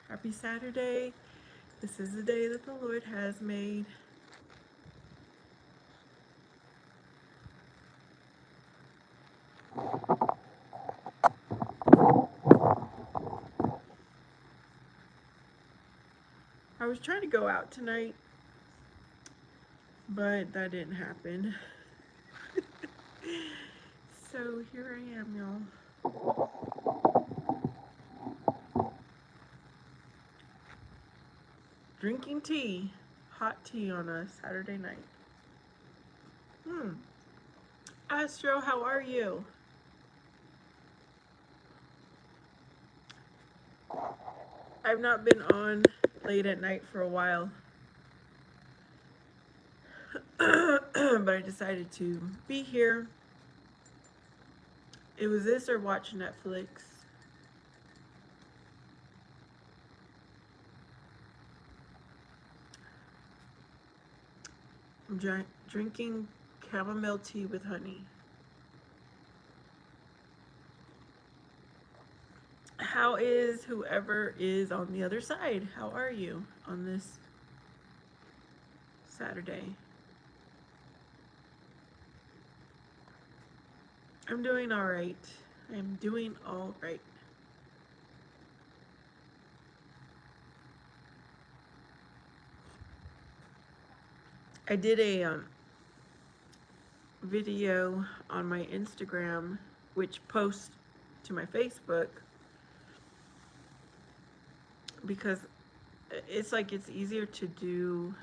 Happy Saturday. This is the day that the Lord has made. I was trying to go out tonight, but that didn't happen. So here I am, y'all. Drinking tea. Hot tea on a Saturday night. Hmm. Astro, how are you? I've not been on late at night for a while. But I decided to be here. It was this or watch Netflix. I'm drinking chamomile tea with honey. How is whoever is on the other side? How are you on this Saturday? I'm doing all right. I'm doing all right. I did a video on my Instagram, which posts to my Facebook, because it's like it's easier to do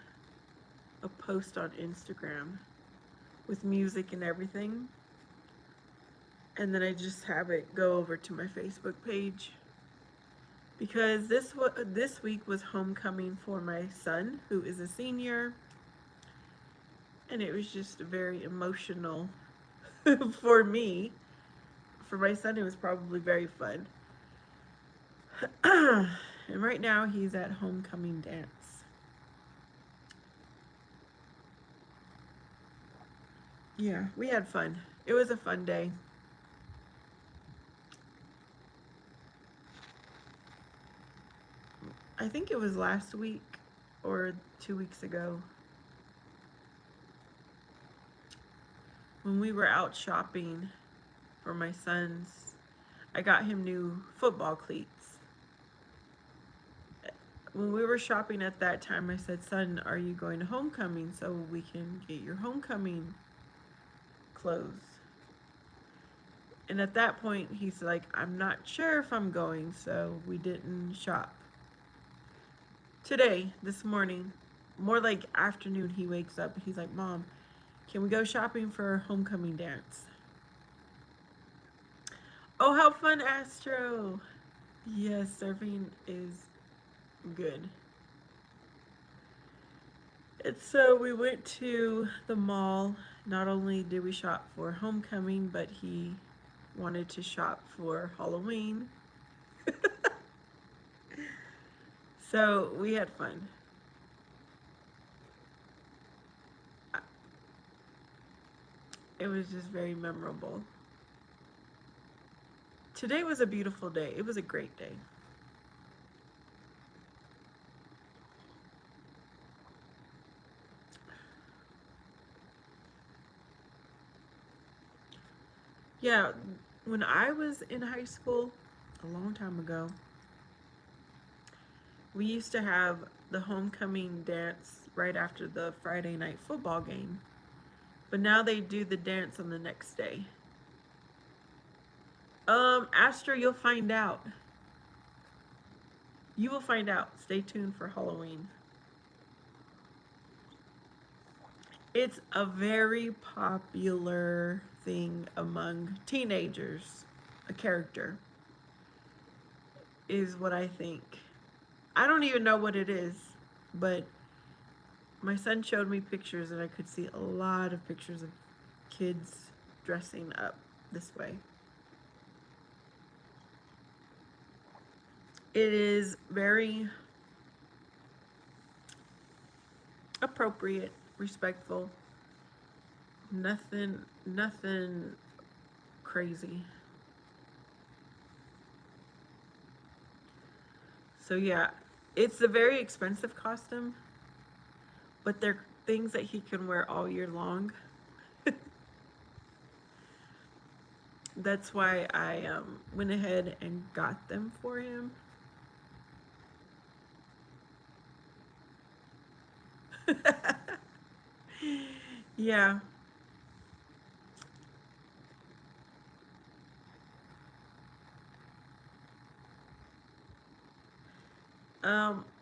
a post on Instagram with music and everything, and then I just have it go over to my Facebook page, because this week was homecoming for my son, who is a senior, and it was just very emotional for me. For my son, it was probably very fun. And right now, he's at homecoming dance. Yeah, we had fun. It was a fun day. I think it was last week or 2 weeks ago when we were out shopping for my son's. I got him new football cleats. When we were shopping at that time, I said, "Son, are you going to homecoming so we can get your homecoming clothes?" And at that point, he's like, "I'm not sure if I'm going," so we didn't shop. Today, this morning, more like afternoon, he wakes up and he's like, "Mom, can we go shopping for homecoming dance?" Oh, how fun, Astro! Yes, surfing is good. And so we went to the mall. Not only did we shop for homecoming, but he wanted to shop for Halloween. So we had fun. It was just very memorable. Today was a beautiful day. It was a great day. Yeah, when I was in high school, a long time ago, we used to have the homecoming dance right after the Friday night football game. But now they do the dance on the next day. Astro, you'll find out. You will find out. Stay tuned for Halloween. It's a very popular thing among teenagers. A character is what I think. I don't even know what it is, but my son showed me pictures and I could see a lot of pictures of kids dressing up this way. It is very appropriate, respectful. Nothing crazy. So yeah, it's a very expensive costume, but they're things that he can wear all year long. That's why I went ahead and got them for him. Yeah.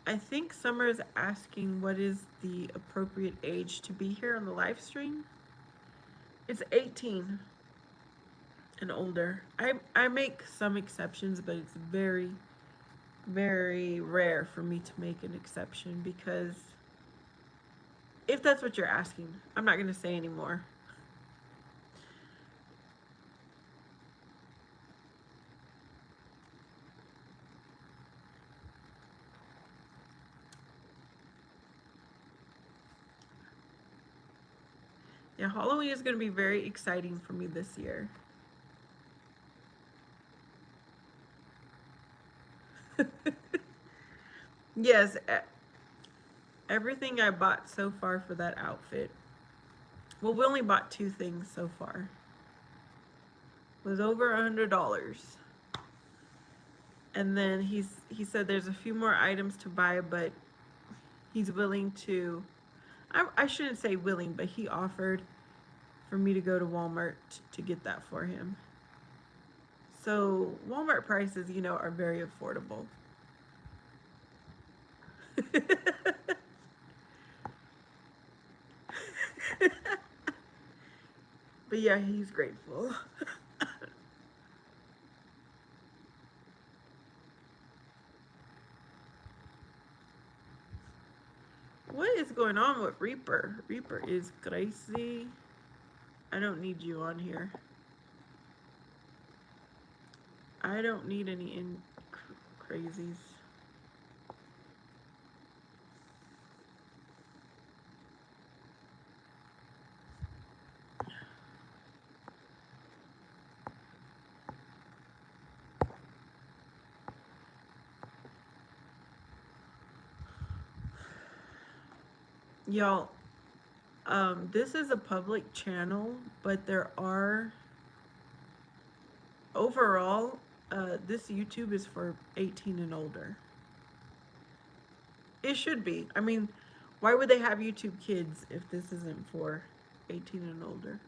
I think Summer is asking what is the appropriate age to be here on the live stream. It's 18 and older. I make some exceptions, but it's very very rare for me to make an exception because if that's what you're asking, I'm not going to say anymore. Yeah, Halloween is going to be very exciting for me this year. Yes, everything I bought so far for that outfit. Well, we only bought two things so far. Was over $100. And then he said there's a few more items to buy, but he's willing to. I shouldn't say willing, but he offered for me to go to Walmart to get that for him. So Walmart prices, are very affordable. But yeah, he's grateful. What is going on with Reaper? Reaper is crazy. I don't need you on here. I don't need any crazies. Y'all, this is a public channel, but there are overall, this YouTube is for 18 and older. It should be. I mean, why would they have YouTube Kids if this isn't for 18 and older?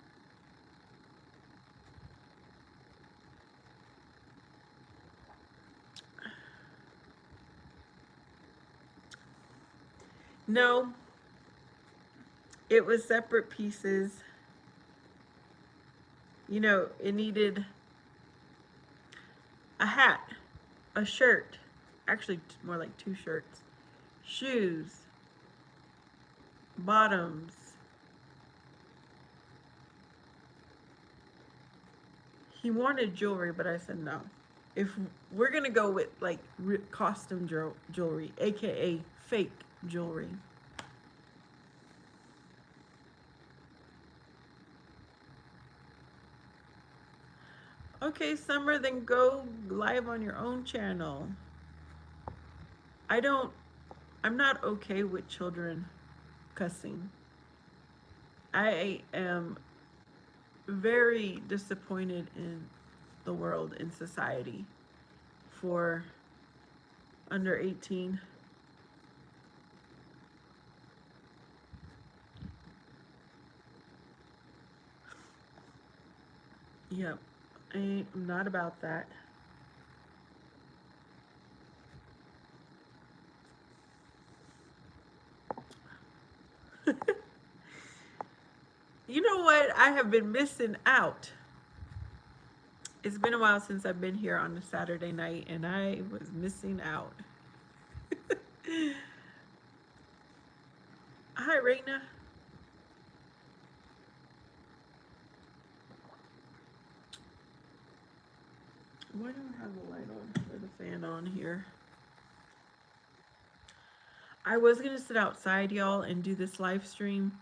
No, it was separate pieces. It needed a hat, a shirt, actually more like two shirts, shoes, bottoms. He wanted jewelry, but I said no. If we're gonna go with like costume jewelry, aka fake jewelry. Okay, Summer, then go live on your own channel. I'm not okay with children cussing. I am very disappointed in the world, in society, for under 18. Yep, I'm not about that. You know what? I have been missing out. It's been a while since I've been here on a Saturday night, and I was missing out. Hi, Raina. Why don't I have the light on or the fan on here? I was gonna sit outside, y'all, and do this live stream,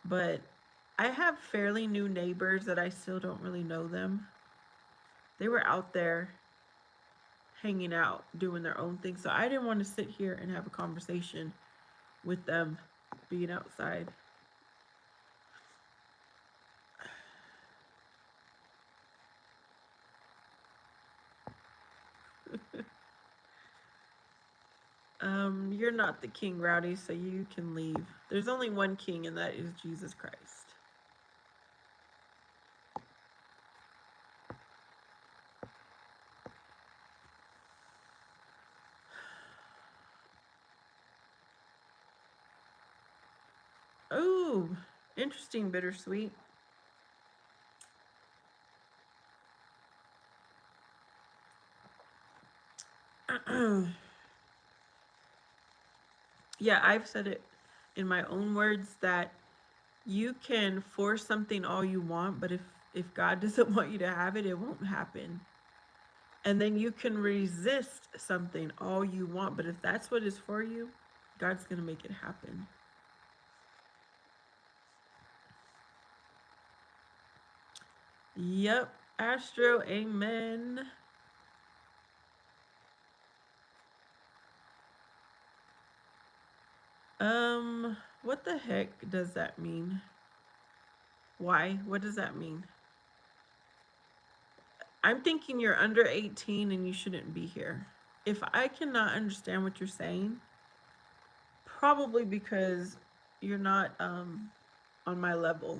but I have fairly new neighbors that I still don't really know them. They were out there hanging out, doing their own thing. So I didn't want to sit here and have a conversation with them being outside. You're not the king, Rowdy, so you can leave. There's only one king, and that is Jesus Christ. Oh, interesting, bittersweet. Yeah, I've said it in my own words that you can force something all you want, but if God doesn't want you to have it, it won't happen. And then you can resist something all you want, but if that's what is for you, God's going to make it happen. Yep, Astro, amen. What the heck does that mean? Why? What does that mean? I'm thinking you're under 18 and you shouldn't be here. If I cannot understand what you're saying, probably because you're not on my level.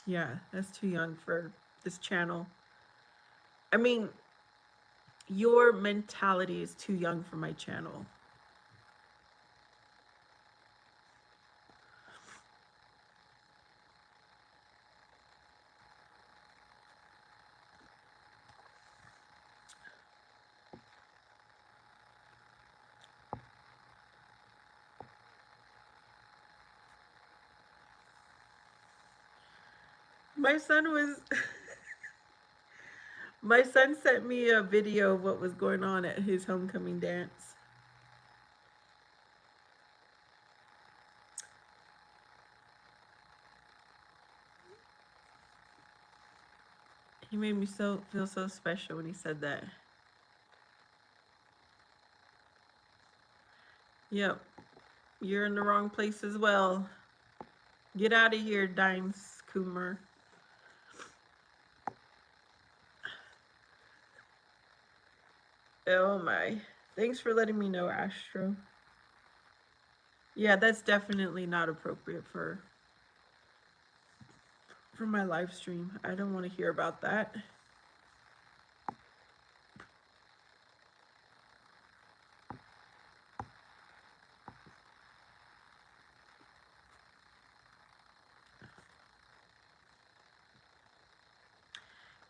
Yeah, that's too young for this channel. I mean, your mentality is too young for my channel. My son was my son sent me a video of what was going on at his homecoming dance. He made me feel so special when he said that. Yep. You're in the wrong place as well. Get out of here, Dimes Coomer. Oh my. Thanks for letting me know, Astro. Yeah, that's definitely not appropriate for my live stream. I don't want to hear about that.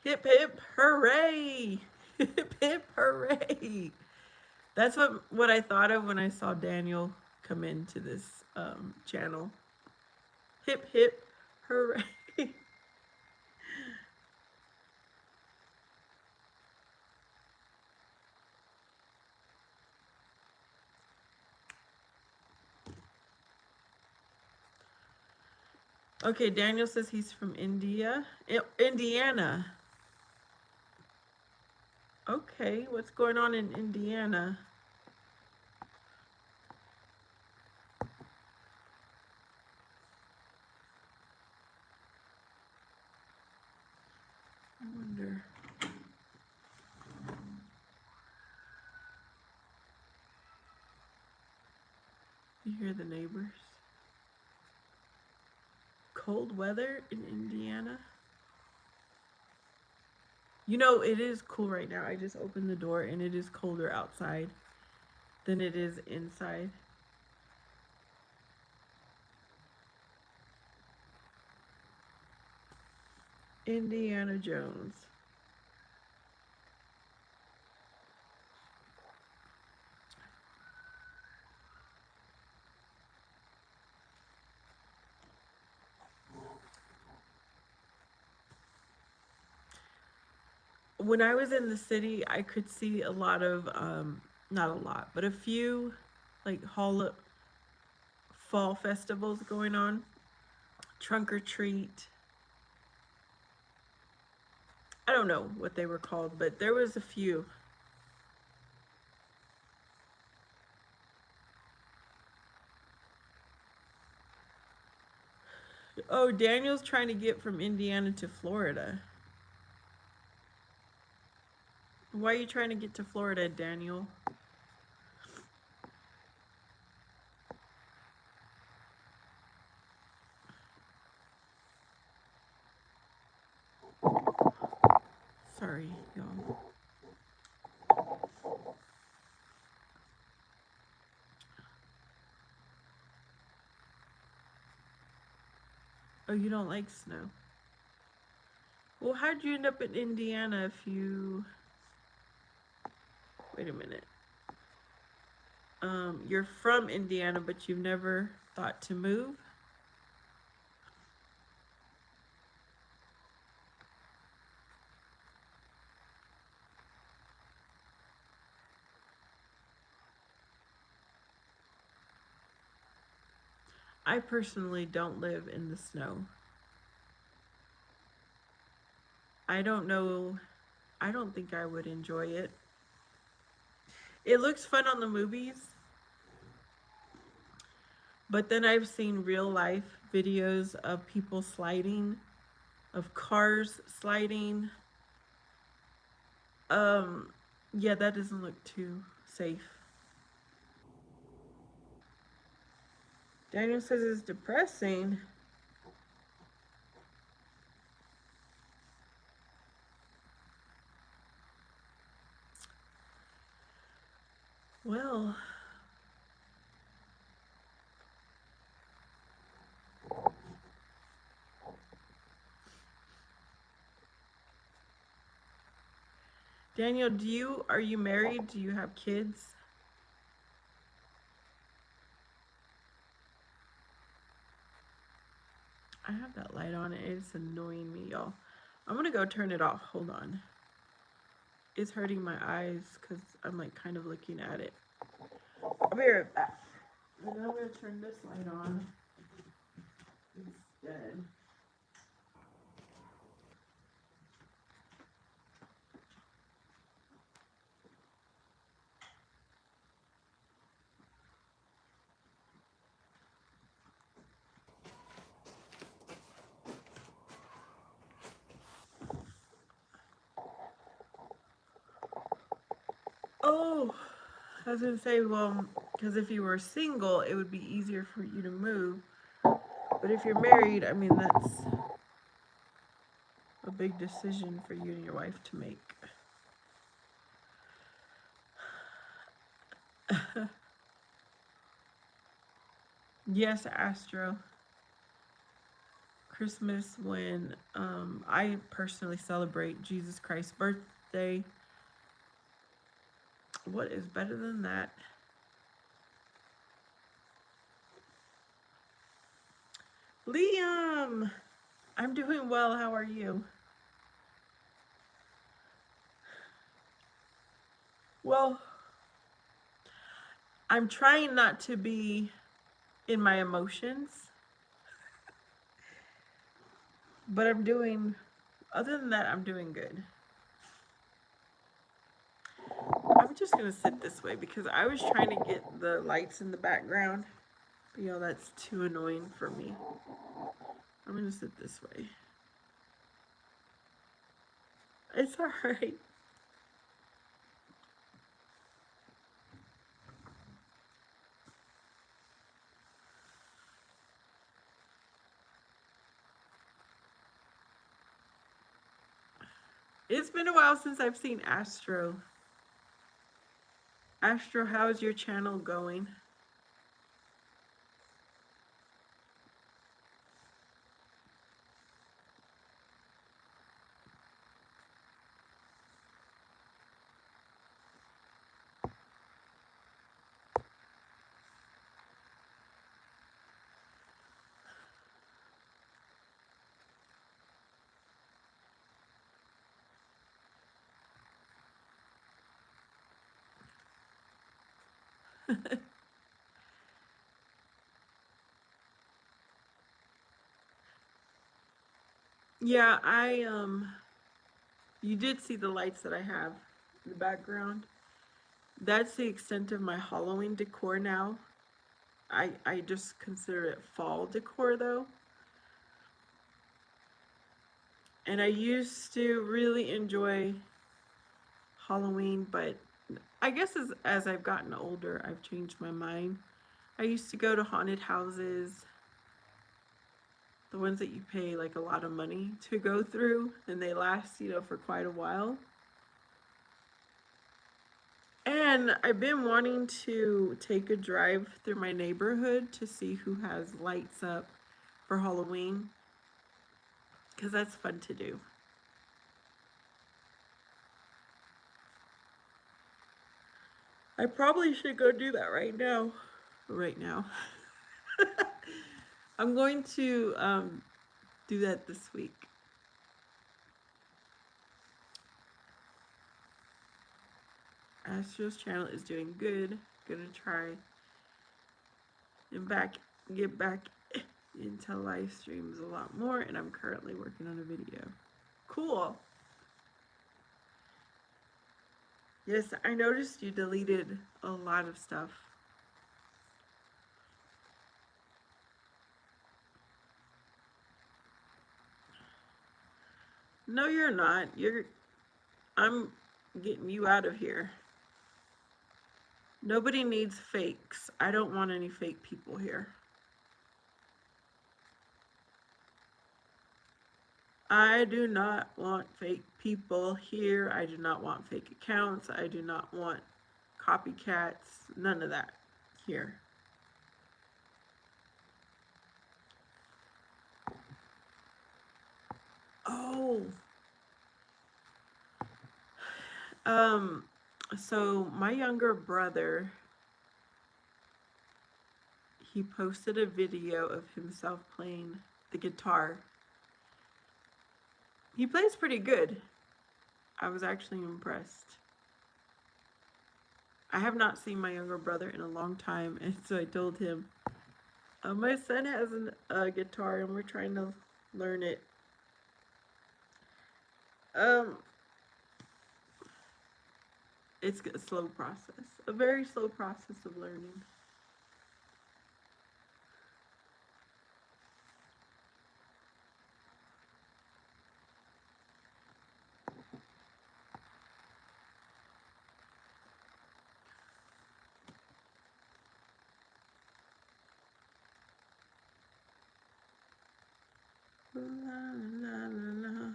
Hip hip hooray! Hip hip hooray! That's what I thought of when I saw Daniel come into this channel. Hip hip hooray! Okay, Daniel says he's from Indiana. Okay, what's going on in Indiana? I wonder. You hear the neighbors? Cold weather in Indiana? You know, it is cool right now. I just opened the door and it is colder outside than it is inside. Indiana Jones. When I was in the city, I could see a lot of, not a lot, but a few like fall festivals going on. Trunk or treat. I don't know what they were called, but there was a few. Oh, Daniel's trying to get from Indiana to Florida. Why are you trying to get to Florida, Daniel? Sorry, y'all. Oh, you don't like snow? Well, how'd you end up in Indiana if you... Wait a minute. You're from Indiana, but you've never thought to move? I personally don't live in the snow. I don't know. I don't think I would enjoy it. It looks fun on the movies, but then I've seen real life videos of people sliding, of cars sliding. Um, yeah, that doesn't look too safe. Daniel says it's depressing. Well, Daniel, are you married? Do you have kids? I have that light on and it's annoying me, y'all. I'm gonna go turn it off. Hold on. It's hurting my eyes because I'm like kind of looking at it. I'll be right back. And then I'm gonna turn this light on instead. Oh, I was gonna say, well, because if you were single, it would be easier for you to move. But if you're married, I mean, that's a big decision for you and your wife to make. Yes, Astro. Christmas when I personally celebrate Jesus Christ's birthday. What is better than that? Liam! I'm doing well. How are you? Well, I'm trying not to be in my emotions, but other than that, I'm doing good. I'm just gonna sit this way because I was trying to get the lights in the background. But you know, that's too annoying for me. I'm gonna sit this way. It's alright. It's been a while since I've seen Astro. Astro, how's your channel going? Yeah, you did see the lights that I have in the background. That's the extent of my Halloween decor now. I just consider it fall decor though. And I used to really enjoy Halloween, but I guess as I've gotten older, I've changed my mind. I used to go to haunted houses, the ones that you pay like a lot of money to go through, and they last, for quite a while. And I've been wanting to take a drive through my neighborhood to see who has lights up for Halloween, because that's fun to do. I probably should go do that right now. Right now. I'm going to do that this week. Astro's channel is doing good. Gonna try and get back into live streams a lot more, and I'm currently working on a video. Cool. Yes, I noticed you deleted a lot of stuff. No, you're not. I'm getting you out of here. Nobody needs fakes. I don't want any fake people here. I do not want fake people here. I do not want fake accounts. I do not want copycats. None of that here. Oh. So my younger brother, he posted a video of himself playing the guitar. He plays pretty good. I was actually impressed. I have not seen my younger brother in a long time, and so I told him, my son has a guitar and we're trying to learn it. It's a slow process, a very slow process of learning. La, la, la, la.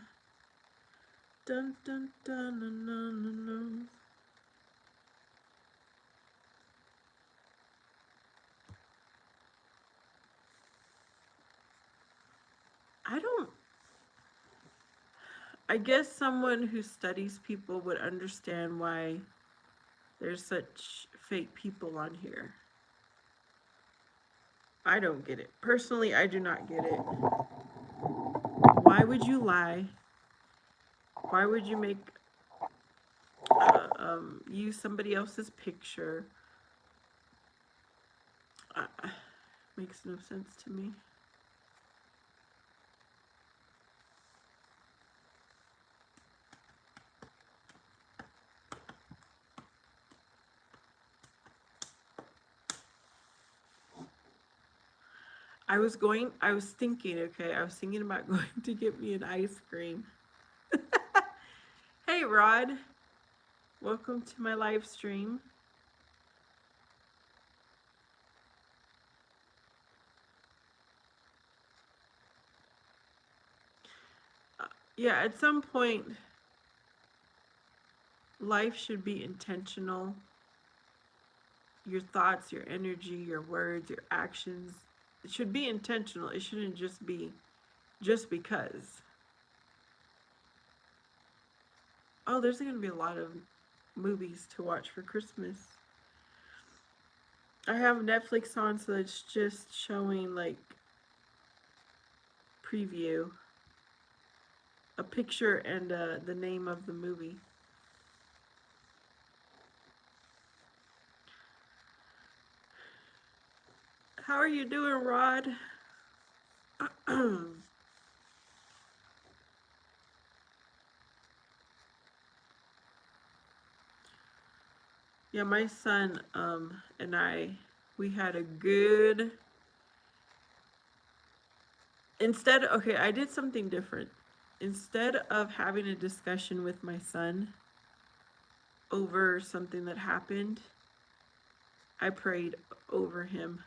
Dun, dun, dun, dun, dun, dun, dun. I guess someone who studies people would understand why there's such fake people on here. I don't get it. Personally, I do not get it. Why would you lie? Why would you use somebody else's picture? Makes no sense to me. I was thinking about going to get me an ice cream. Hey, Rod. Welcome to my live stream. Yeah, at some point, life should be intentional. Your thoughts, your energy, your words, your actions, it should be intentional. It shouldn't just be just because. Oh, there's going to be a lot of movies to watch for Christmas. I have Netflix on, so it's just showing like preview, a picture, and the name of the movie. How are you doing, Rod? Yeah, my son and we had a good, instead, okay, I did something different. Instead of having a discussion with my son over something that happened, I prayed over him.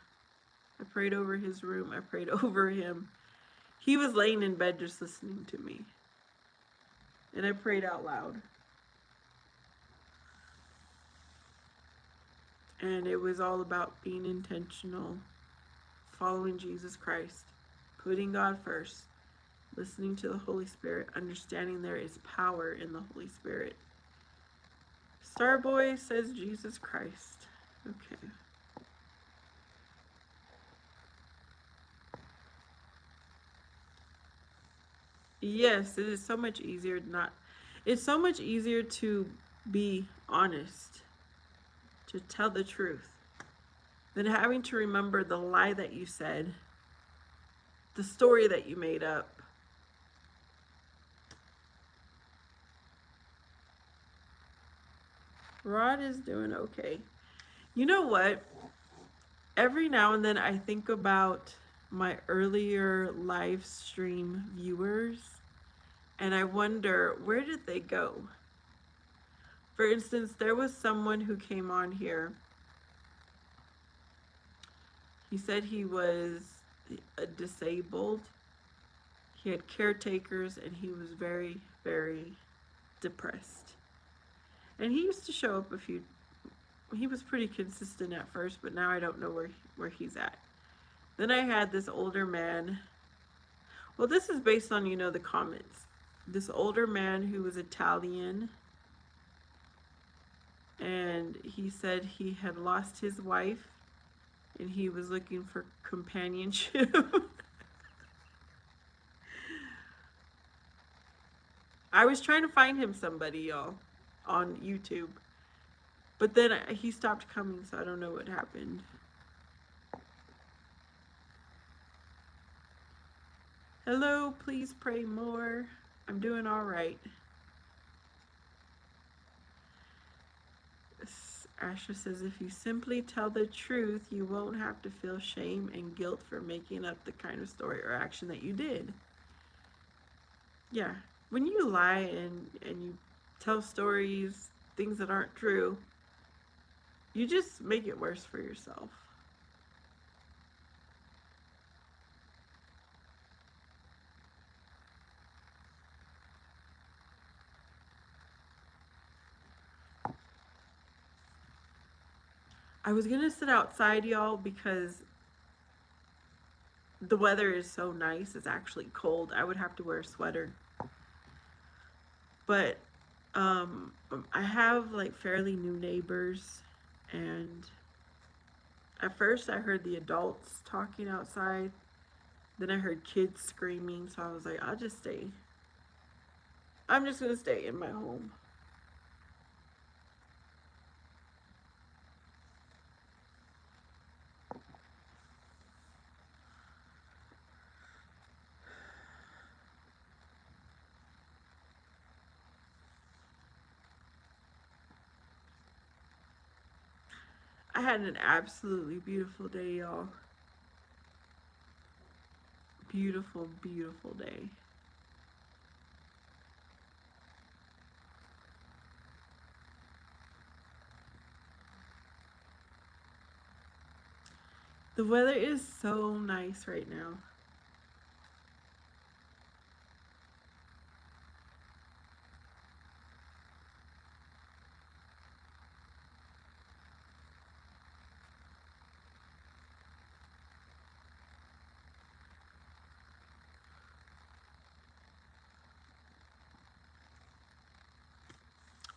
I prayed over his room. I prayed over him. He was laying in bed just listening to me. And I prayed out loud. And it was all about being intentional, following Jesus Christ, putting God first, listening to the Holy Spirit, understanding there is power in the Holy Spirit. Starboy says Jesus Christ. Okay. Yes, it is so much easier not. It's so much easier to be honest, to tell the truth, than having to remember the lie that you said, the story that you made up. Rod is doing okay. You know what? Every now and then I think about my earlier live stream viewers and I wonder, where did they go? For instance, there was someone who came on here. He said he was disabled. He had caretakers and he was very, very depressed. And he used to show up he was pretty consistent at first, but now I don't know where he's at. Then I had this older man. Well, this is based on, the comments. This older man who was Italian, and he said he had lost his wife and he was looking for companionship. I was trying to find him somebody, y'all, on YouTube. But then he stopped coming, so I don't know what happened. Hello, please pray more. I'm doing all right. Asha says, if you simply tell the truth, you won't have to feel shame and guilt for making up the kind of story or action that you did. Yeah, when you lie and you tell stories, things that aren't true, you just make it worse for yourself. I was gonna sit outside, y'all, because the weather is so nice. It's actually cold. I would have to wear a sweater. But I have like fairly new neighbors, and at first I heard the adults talking outside. Then I heard kids screaming, so I was like, I'll just stay. I'm just gonna stay in my home. I had an absolutely beautiful day, y'all. Beautiful, beautiful day. The weather is so nice right now.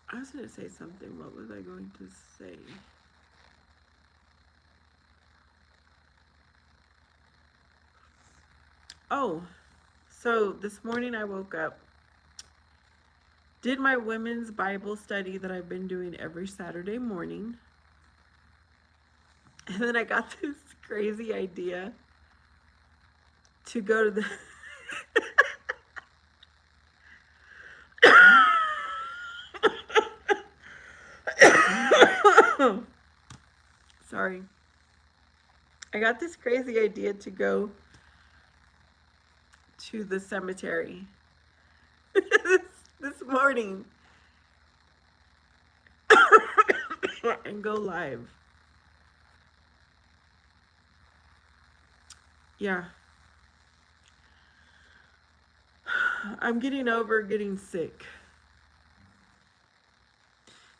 I was going to say something. What was I going to say? Oh, so this morning I woke up, did my women's Bible study that I've been doing every Saturday morning. And then I got this crazy idea to go to the Sorry. I got this crazy idea to go to the cemetery this morning and go live. Yeah. I'm getting over getting sick.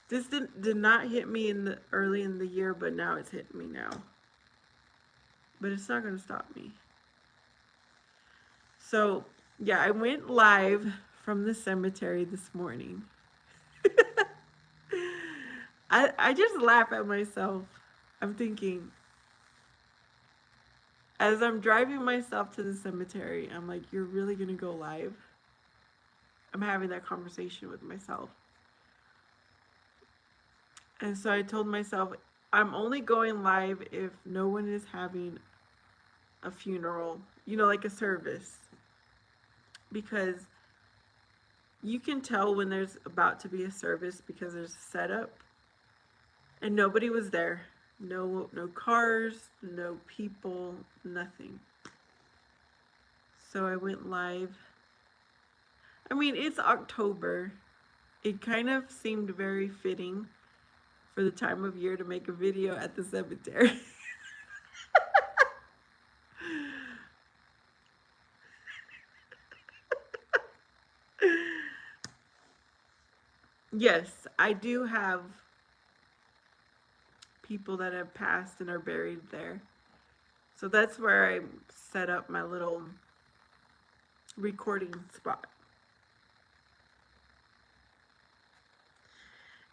This did not hit me in the early in the year, but now it's hitting me now. But it's not going to stop me. So, yeah, I went live from the cemetery this morning. I just laugh at myself. I'm thinking, as I'm driving myself to the cemetery, I'm like, you're really going to go live? I'm having that conversation with myself. And so I told myself, I'm only going live if no one is having a funeral, like a service. Because you can tell when there's about to be a service because there's a setup. And nobody was there. No cars, no people, nothing. So I went live. I mean, it's October. It kind of seemed very fitting for the time of year to make a video at the cemetery. Yes, I do have people that have passed and are buried there. So that's where I set up my little recording spot.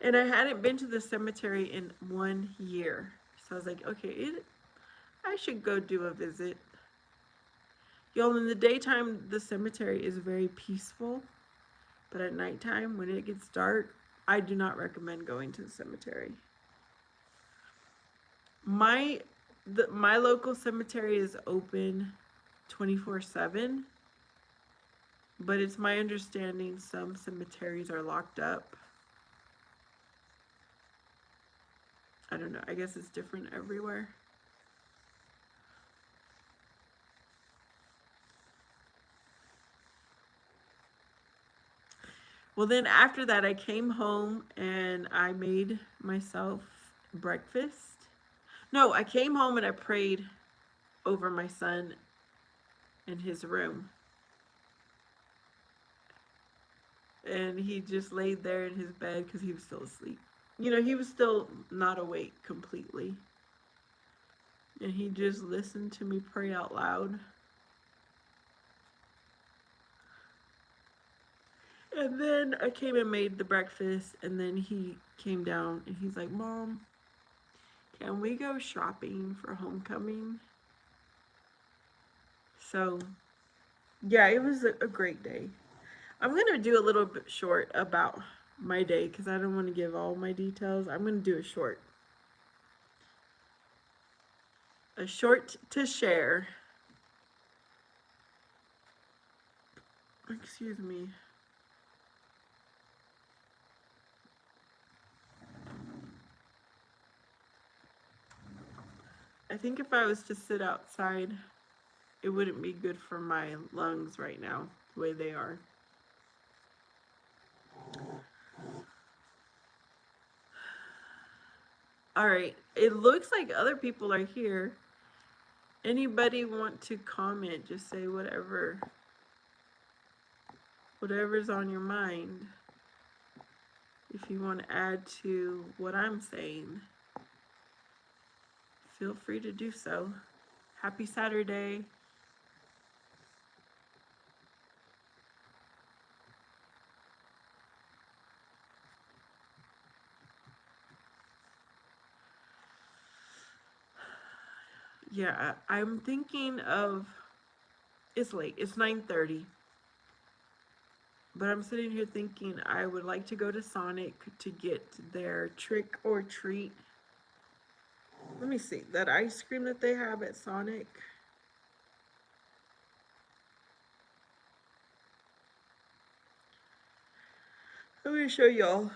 And I hadn't been to the cemetery in 1 year. So I was like, okay, I should go do a visit. Y'all, in the daytime, the cemetery is very peaceful. But at nighttime, when it gets dark, I do not recommend going to the cemetery. My local cemetery is open 24/7. But it's my understanding some cemeteries are locked up. I don't know. I guess it's different everywhere. Well, then after that, I came home and I made myself breakfast. No, I came home and I prayed over my son in his room. And he just laid there in his bed because he was still asleep. He was still not awake completely. And he just listened to me pray out loud. And then I came and made the breakfast, and then he came down and he's like, Mom, can we go shopping for homecoming? So, yeah, it was a great day. I'm going to do a little bit short about my day because I don't want to give all my details. I'm going to do a short. A short to share. Excuse me. I think if I was to sit outside, it wouldn't be good for my lungs right now, the way they are. All right. It looks like other people are here. Anybody want to comment? Just say whatever's on your mind. If you want to add to what I'm saying, feel free to do so. Happy Saturday. Yeah, I'm thinking of, it's late, it's 9:30. But I'm sitting here thinking I would like to go to Sonic to get their trick or treat. Let me see, that ice cream that they have at Sonic. Let me show y'all.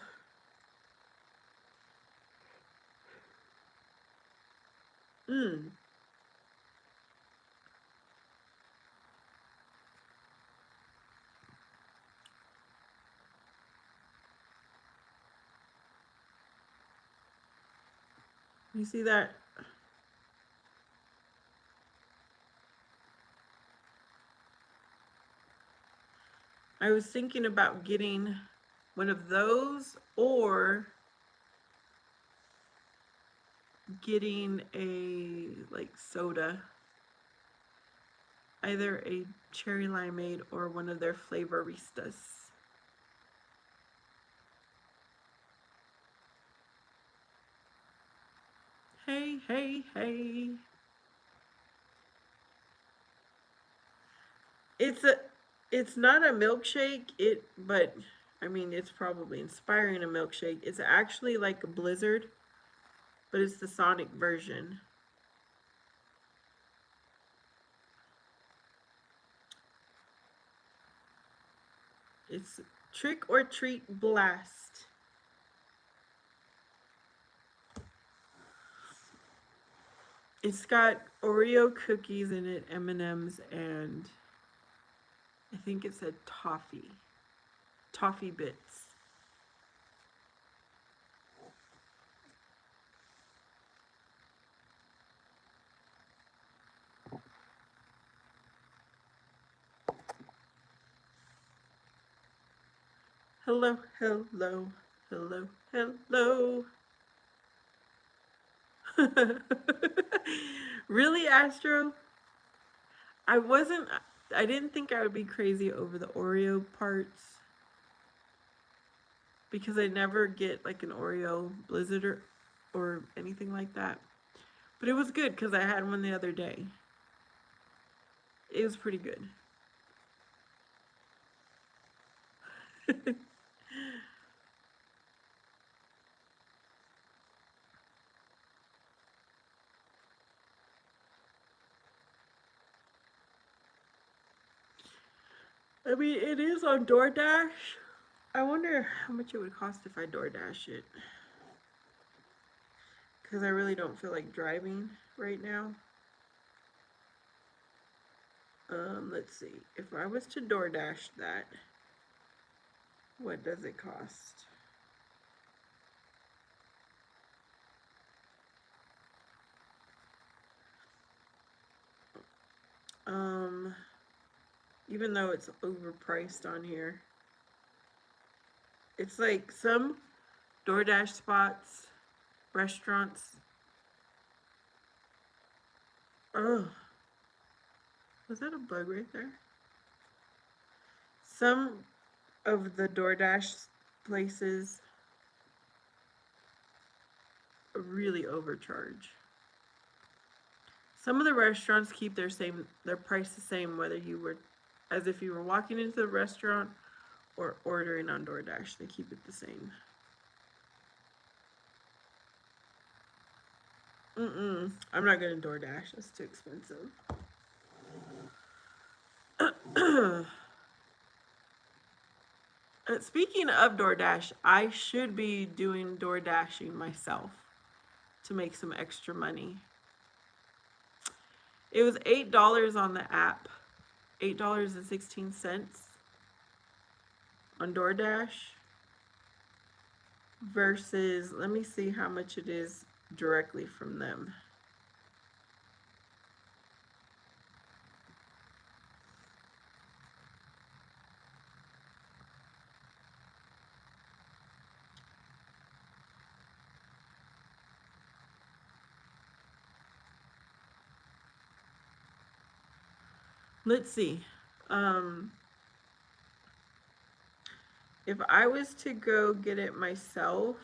You see that? I was thinking about getting one of those or getting a like soda, either a cherry limeade or one of their flavoristas. Hey, hey, hey. It's a it's not a milkshake, but I mean it's probably inspiring a milkshake. It's actually like a blizzard, but it's the Sonic version. It's Trick or Treat Blast. It's got Oreo cookies in it, M&Ms, and I think it said toffee bits. Hello, hello, hello, hello. Really, Astro? I wasn't, I didn't think I would be crazy over the Oreo parts because I never get like an Oreo Blizzard or anything like that. But it was good because I had one the other day. It was pretty good. I mean, it is on DoorDash. I wonder how much it would cost if I DoorDash it. Because I really don't feel like driving right now. Let's see. If I was to DoorDash that, what does it cost? Even though it's overpriced on here, it's like some DoorDash spots, restaurants. Oh, was that a bug right there? Some of the DoorDash places really overcharge. Some of the restaurants keep their price the same whether you were as if you were walking into the restaurant or ordering on DoorDash. They keep it the same. I'm not gonna DoorDash. That's too expensive. Speaking of DoorDash, I should be doing DoorDashing myself to make some extra money. It was $8 on the app, $8.16 on DoorDash versus, let me see how much it is directly from them. Let's see. If I was to go get it myself,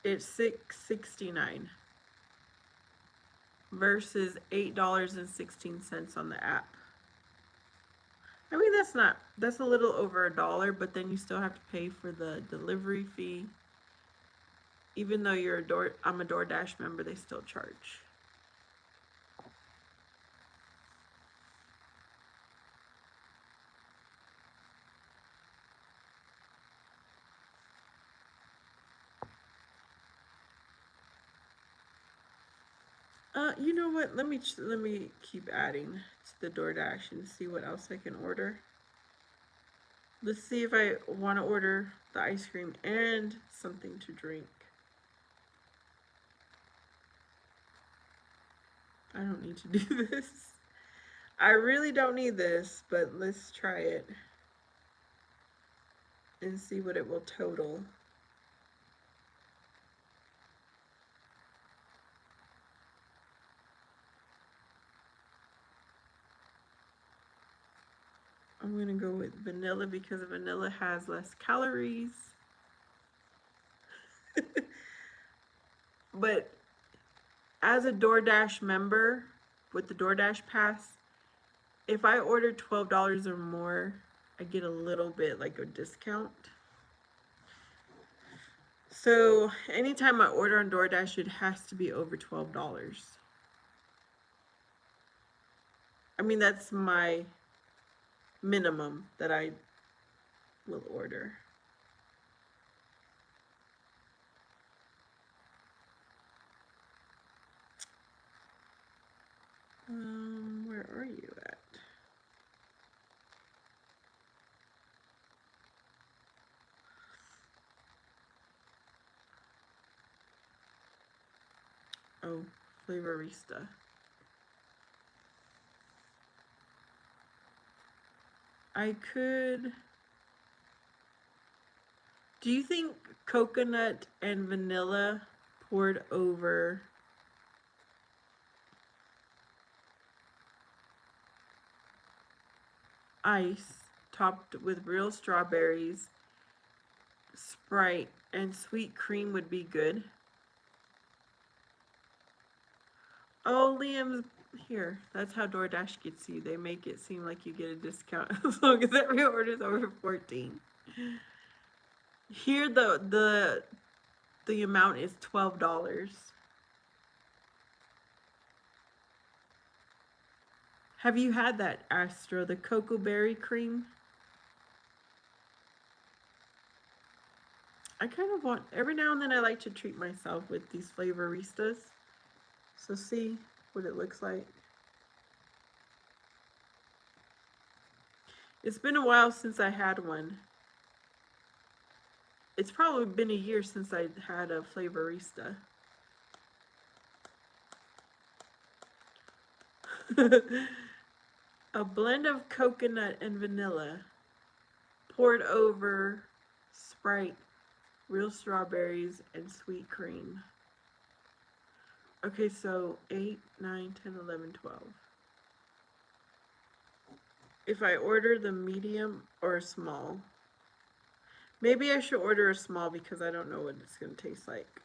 it's $6.69 versus $8.16 on the app. I mean, that's a little over $1, but then you still have to pay for the delivery fee. Even though I'm a DoorDash member, they still charge. You know what? Let me keep adding to the DoorDash and see what else I can order. Let's see if I want to order the ice cream and something to drink. I don't need to do this. I really don't need this, but let's try it and see what it will total. I'm going to go with vanilla because vanilla has less calories. But as a DoorDash member with the DoorDash Pass, if I order $12 or more, I get a little bit like a discount. So anytime I order on DoorDash, it has to be over $12. I mean, that's my minimum that I will order. Where are you at? Oh, Flavorista. I could. Do you think coconut and vanilla poured over ice topped with real strawberries, Sprite, and sweet cream would be good? Oh, Liam's here. That's how DoorDash gets you. They make it seem like you get a discount as long as every order is over 14. Here the amount is $12. Have you had that, Astro, the cocoa berry cream? I kind of want, every now and then I like to treat myself with these Flavoristas. So see what it looks like. It's been a while since I had one. It's probably been a year since I had a Flavorista. A blend of coconut and vanilla poured over Sprite, real strawberries, and sweet cream. Okay, so 8, 9, 10, 11, 12. If I order the medium or a small, maybe I should order a small because I don't know what it's going to taste like.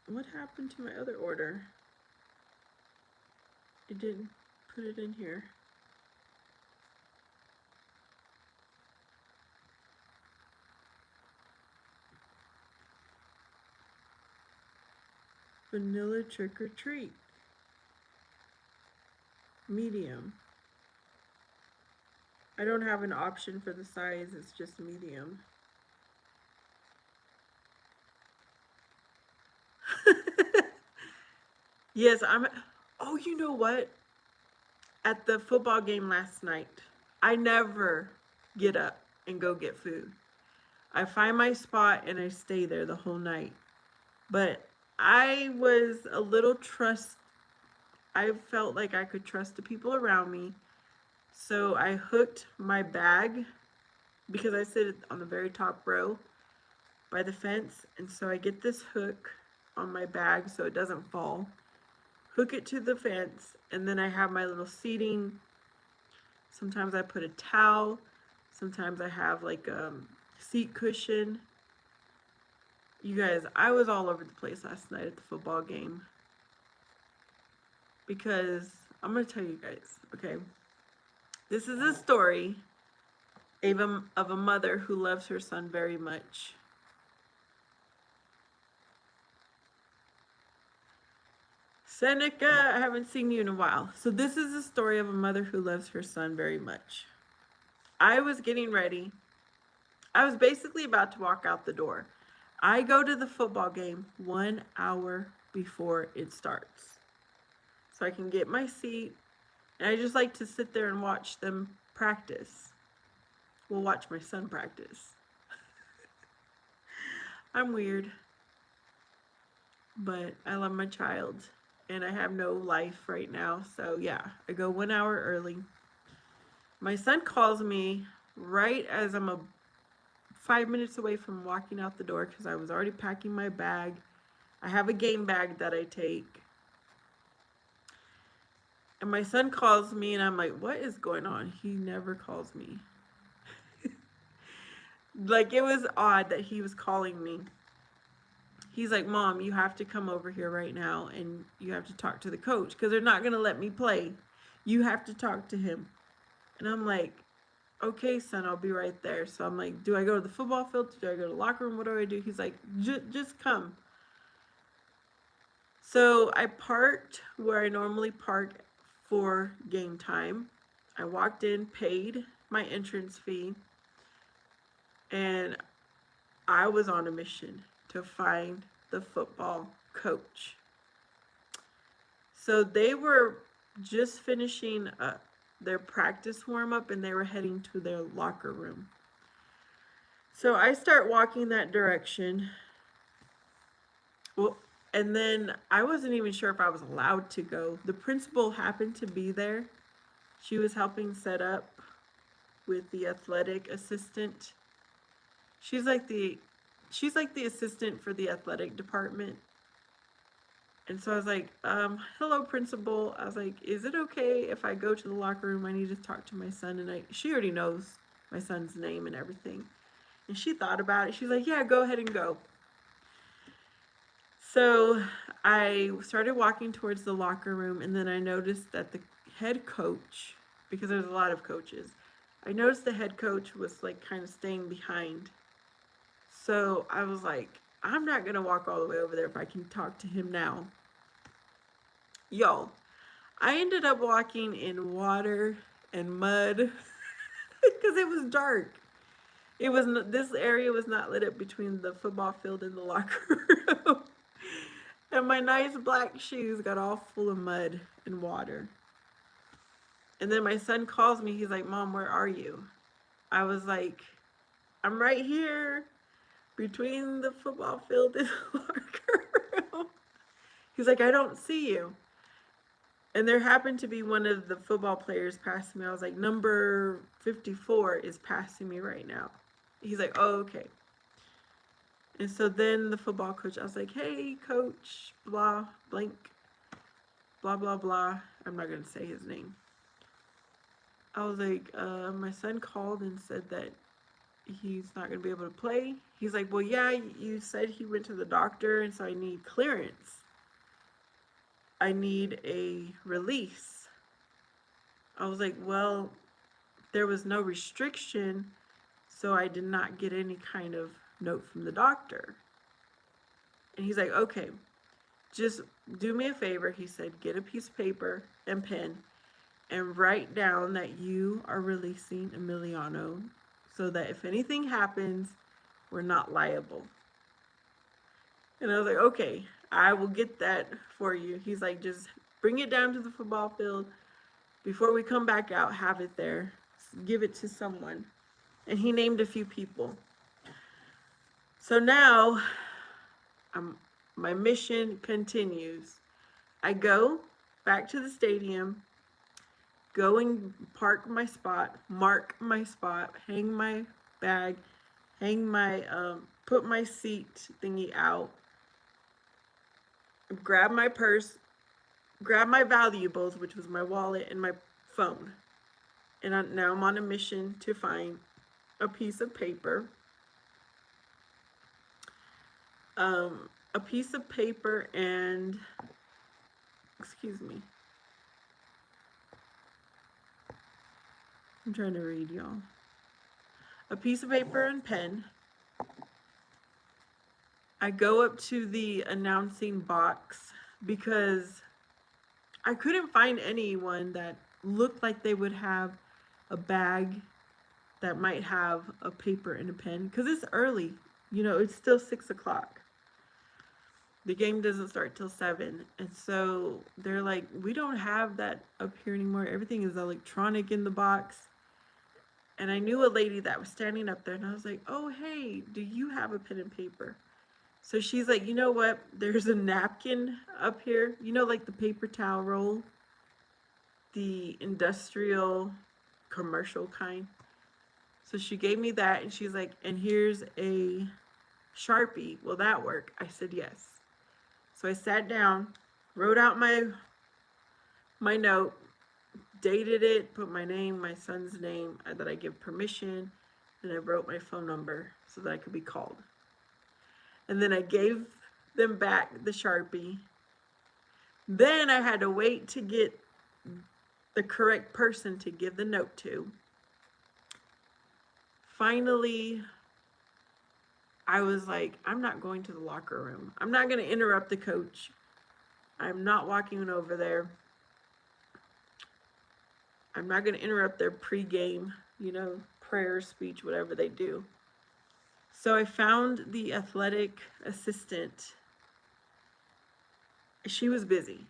What happened to my other order? It didn't put it in here. Vanilla trick or treat. Medium. I don't have an option for the size, it's just medium. Yes, oh, you know what? At the football game last night, I never get up and go get food. I find my spot and I stay there the whole night. But I was a little I felt like I could trust the people around me. So I hooked my bag because I sit on the very top row by the fence. And so I get this hook on my bag so it doesn't fall. Hook it to the fence, and then I have my little seating. Sometimes I put a towel. Sometimes I have like a seat cushion. You guys, I was all over the place last night at the football game. Because I'm going to tell you guys, okay? This is a story of a mother who loves her son very much. Seneca, I haven't seen you in a while. So this is a story of a mother who loves her son very much. I was getting ready. I was basically about to walk out the door. I go to the football game 1 hour before it starts. So I can get my seat. And I just like to sit there and watch them practice. Well, watch my son practice. I'm weird, but I love my child and I have no life right now. So yeah, I go 1 hour early. My son calls me right as I'm 5 minutes away from walking out the door because I was already packing my bag. I have a game bag that I take. And my son calls me and I'm like, what is going on? He never calls me. Like, it was odd that he was calling me. He's like, Mom, you have to come over here right now and you have to talk to the coach because they're not going to let me play. You have to talk to him. And I'm like, okay, son, I'll be right there. So I'm like, do I go to the football field? Do I go to the locker room? What do I do? He's like, just come. So I parked where I normally park for game time. I walked in, paid my entrance fee, and I was on a mission to find the football coach. So they were just finishing their practice warm-up and they were heading to their locker room. So I start walking that direction. Well, and then I wasn't even sure if I was allowed to go. The principal happened to be there. She was helping set up with the athletic assistant. She's like the assistant for the athletic department. And so I was like, hello, principal. I was like, is it okay if I go to the locker room? I need to talk to my son. And she already knows my son's name and everything. And she thought about it. She's like, yeah, go ahead and go. So I started walking towards the locker room, and then I noticed that the head coach, because there's a lot of coaches, I noticed the head coach was like kind of staying behind. So I was like, I'm not going to walk all the way over there if I can talk to him now. Y'all, I ended up walking in water and mud because it was dark. This area was not lit up between the football field and the locker room. And my nice black shoes got all full of mud and water. And then my son calls me. He's like, Mom, where are you? I was like, I'm right here between the football field and the locker room. He's like, I don't see you. And there happened to be one of the football players passing me. I was like, number 54 is passing me right now. He's like, oh, okay. And so then the football coach, I was like, hey, coach, blah, blank, blah, blah, blah. I'm not going to say his name. I was like, my son called and said that he's not going to be able to play. He's like, well, yeah, you said he went to the doctor, and so I need clearance. I need a release. I was like, well, there was no restriction, so I did not get any kind of note from the doctor. And he's like, okay, just do me a favor. He said, get a piece of paper and pen and write down that you are releasing Emiliano so that if anything happens, we're not liable. And I was like, okay, I will get that for you. He's like, just bring it down to the football field. Before we come back out, have it there. Give it to someone. And he named a few people. So now, my mission continues. I go back to the stadium, go and mark my spot, hang my bag, put my seat thingy out, grab my purse, grab my valuables, which was my wallet and my phone. And now I'm on a mission to find a piece of paper. A piece of paper and, excuse me. I'm trying to read, y'all. A piece of paper and pen. I go up to the announcing box because I couldn't find anyone that looked like they would have a bag that might have a paper and a pen because it's early. You know, it's still 6 o'clock. The game doesn't start till 7. And so they're like, we don't have that up here anymore. Everything is electronic in the box. And I knew a lady that was standing up there and I was like, oh, hey, do you have a pen and paper? So she's like, you know what? There's a napkin up here. You know, like the paper towel roll, the industrial commercial kind. So she gave me that and she's like, and here's a Sharpie. Will that work? I said yes. So I sat down, wrote out my note, dated it, put my name, my son's name, that I give permission, and I wrote my phone number so that I could be called. And then I gave them back the Sharpie. Then I had to wait to get the correct person to give the note to. Finally, I was like, I'm not going to the locker room. I'm not going to interrupt the coach. I'm not walking over there. I'm not going to interrupt their pregame, prayer speech, whatever they do. So I found the athletic assistant. She was busy.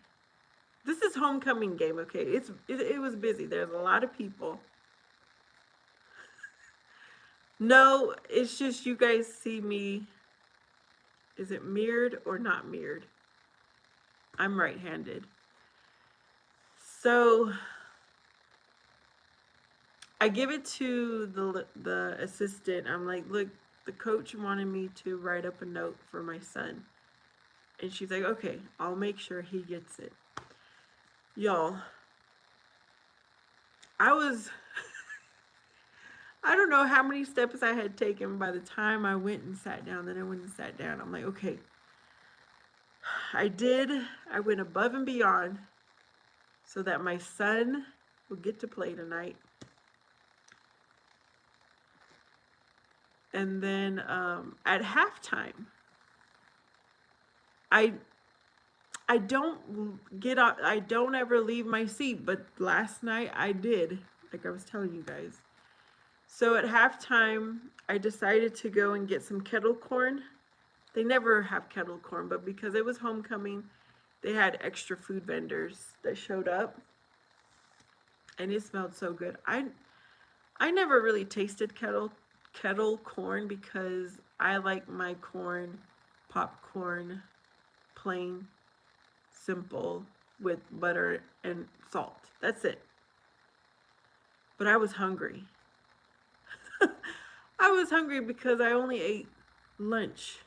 This is homecoming game, okay? It was busy. There's a lot of people. No, it's just you guys see me. Is it mirrored or not mirrored? I'm right-handed. So I give it to the assistant. I'm like, look, the coach wanted me to write up a note for my son. And she's like, okay, I'll make sure he gets it. Y'all, I don't know how many steps I had taken by the time I went and sat down. Then I went and sat down. I'm like, okay, I went above and beyond so that my son will get to play tonight. And then at halftime, I don't ever leave my seat, but last night I did, like I was telling you guys. So at halftime, I decided to go and get some kettle corn. They never have kettle corn, but because it was homecoming, they had extra food vendors that showed up. And it smelled so good. I never really tasted kettle corn because I like my corn, popcorn, plain, simple, with butter and salt. That's it. But I was hungry. I was hungry because I only ate lunch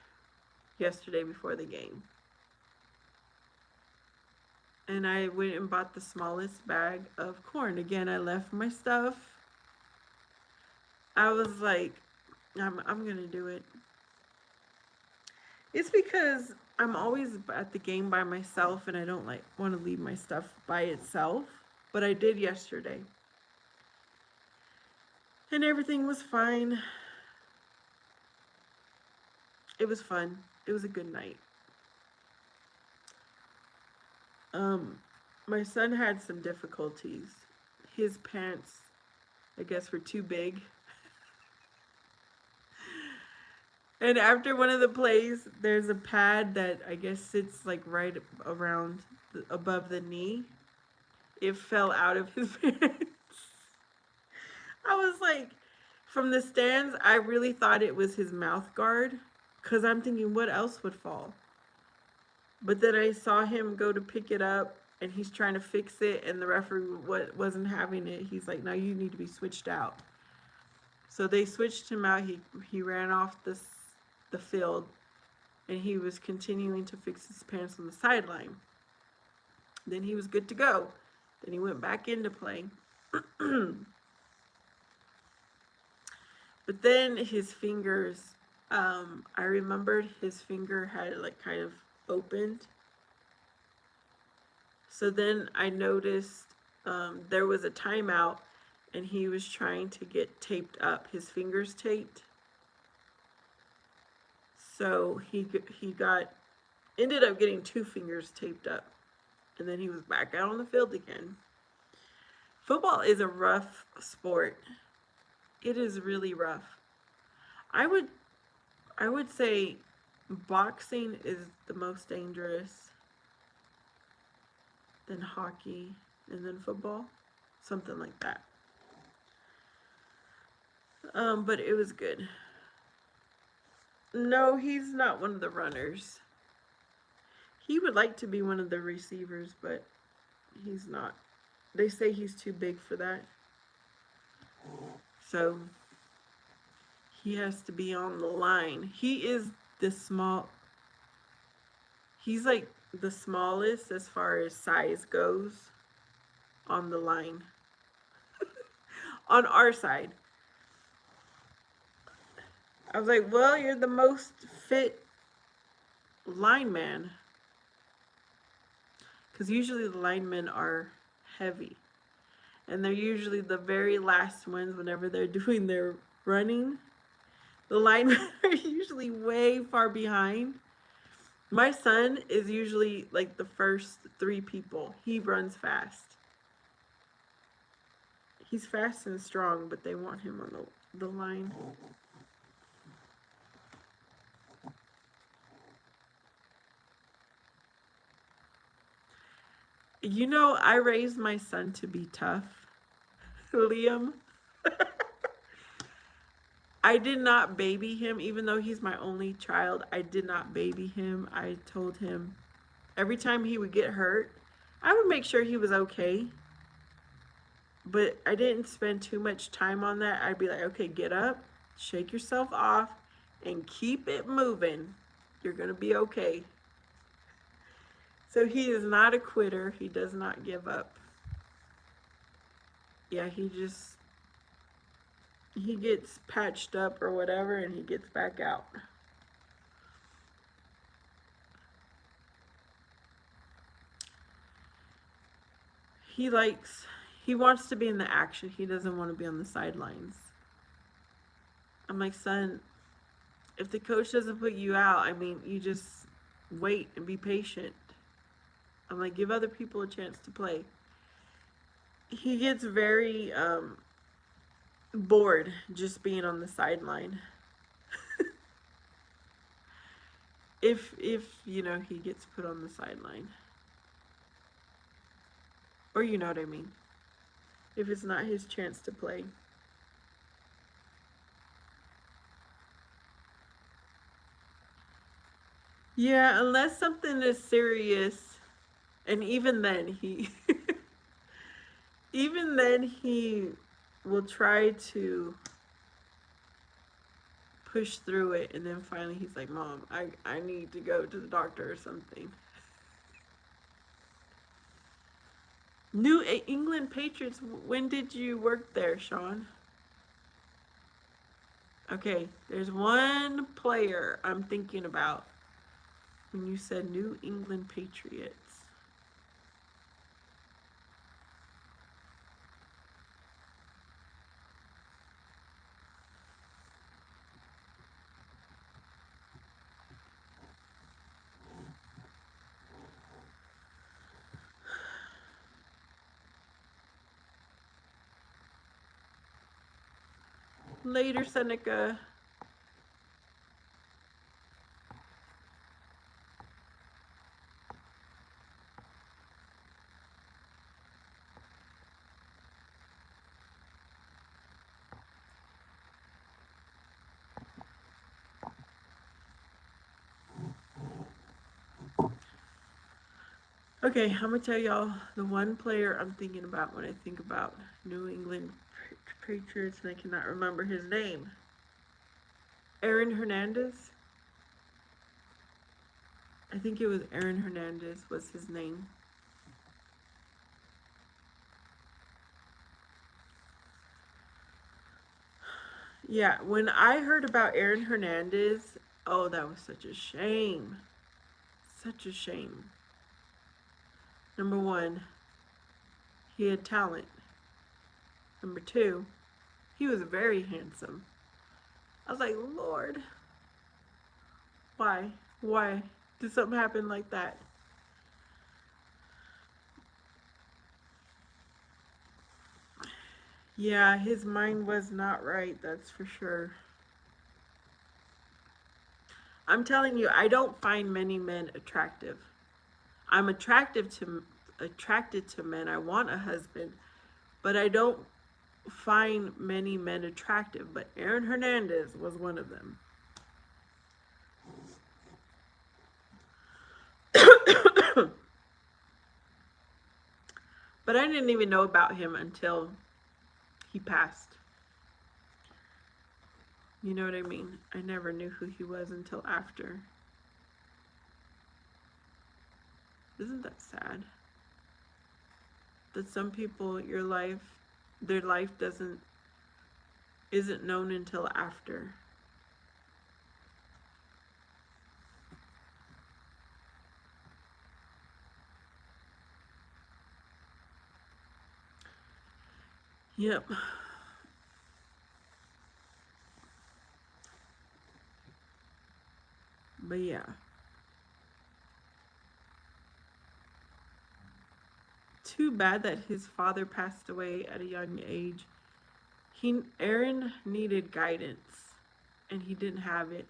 yesterday before the game. And I went and bought the smallest bag of corn. Again, I left my stuff. I was like, I'm going to do it. It's because I'm always at the game by myself and I don't want to leave my stuff by itself. But I did yesterday. And everything was fine. It was fun. It was a good night. My son had some difficulties. His pants, I guess, were too big. And after one of the plays, there's a pad that I guess sits like right around above the knee. It fell out of his pants. I was like, from the stands, I really thought it was his mouth guard because I'm thinking, what else would fall? But then I saw him go to pick it up and he's trying to fix it and the referee wasn't having it. He's like, no, you need to be switched out. So they switched him out. He ran off the field and he was continuing to fix his pants on the sideline. Then he was good to go. Then he went back into play. But then his fingers, I remembered his finger had like kind of opened. So then I noticed there was a timeout and he was trying to get taped up, his fingers taped. So he ended up getting 2 fingers taped up. And then he was back out on the field again. Football is a rough sport. It is really rough. I would say boxing is the most dangerous, then hockey, and then football. Something like that. But it was good. No, he's not one of the runners. He would like to be one of the receivers, but he's not. They say he's too big for that. So he has to be on the line. He is the small. He's like the smallest as far as size goes on the line. On our side. I was like, well, you're the most fit lineman. Because usually the linemen are heavy. And they're usually the very last ones whenever they're doing their running. The linemen are usually way far behind. My son is usually like the first three people. He runs fast. He's fast and strong, but they want him on the line. You know, I raised my son to be tough, Liam. I did not baby him, even though he's my only child. I did not baby him. I told him every time he would get hurt, I would make sure he was okay. But I didn't spend too much time on that. I'd be like, okay, get up, shake yourself off, and keep it moving. You're going to be okay. So he is not a quitter. He does not give up. Yeah, he gets patched up or whatever and he gets back out. He wants to be in the action. He doesn't want to be on the sidelines. I'm like, son, if the coach doesn't put you out, I mean, you just wait and be patient. I'm like, give other people a chance to play. He gets very bored just being on the sideline. if you know, he gets put on the sideline. Or you know what I mean. If it's not his chance to play. Yeah, unless something is serious. And even then he will try to push through it, and then finally he's like, Mom, I need to go to the doctor or something. New England Patriots, when did you work there, Sean? Okay, there's one player I'm thinking about when you said New England Patriots. Later, Seneca. Okay, I'm gonna tell y'all the one player I'm thinking about when I think about New England Patriots, and I cannot remember his name. Aaron Hernandez? I think it was Aaron Hernandez was his name. Yeah, when I heard about Aaron Hernandez, oh, that was such a shame. Such a shame. Number one, he had talent. Number two, he was very handsome. I was like, Lord, why? Why did something happen like that? Yeah, his mind was not right, that's for sure. I'm telling you, I don't find many men attractive. I'm attracted to men. I want a husband, but I don't find many men attractive. But Aaron Hernandez was one of them. But I didn't even know about him until he passed. You know what I mean? I never knew who he was until after. Isn't that sad? That some people, their life isn't known until after. Yep. But yeah. Too bad that his father passed away at a young age. Aaron needed guidance and he didn't have it.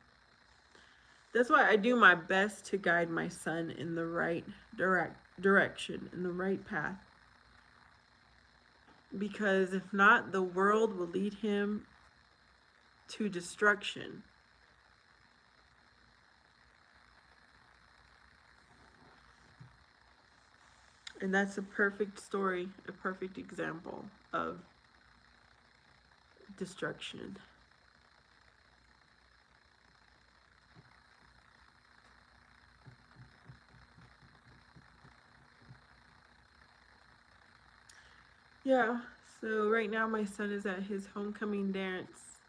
That's why I do my best to guide my son in the right direction, in the right path. Because if not, the world will lead him to destruction. And that's a perfect story, a perfect example of destruction. Yeah, so right now my son is at his homecoming dance.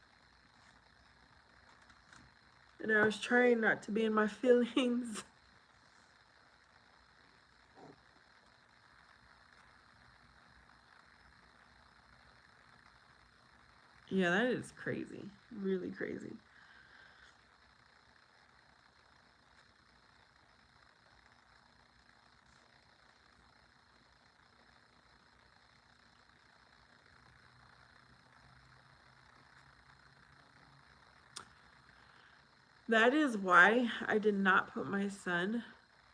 And I was trying not to be in my feelings. Yeah, that is crazy. Really crazy. That is why I did not put my son.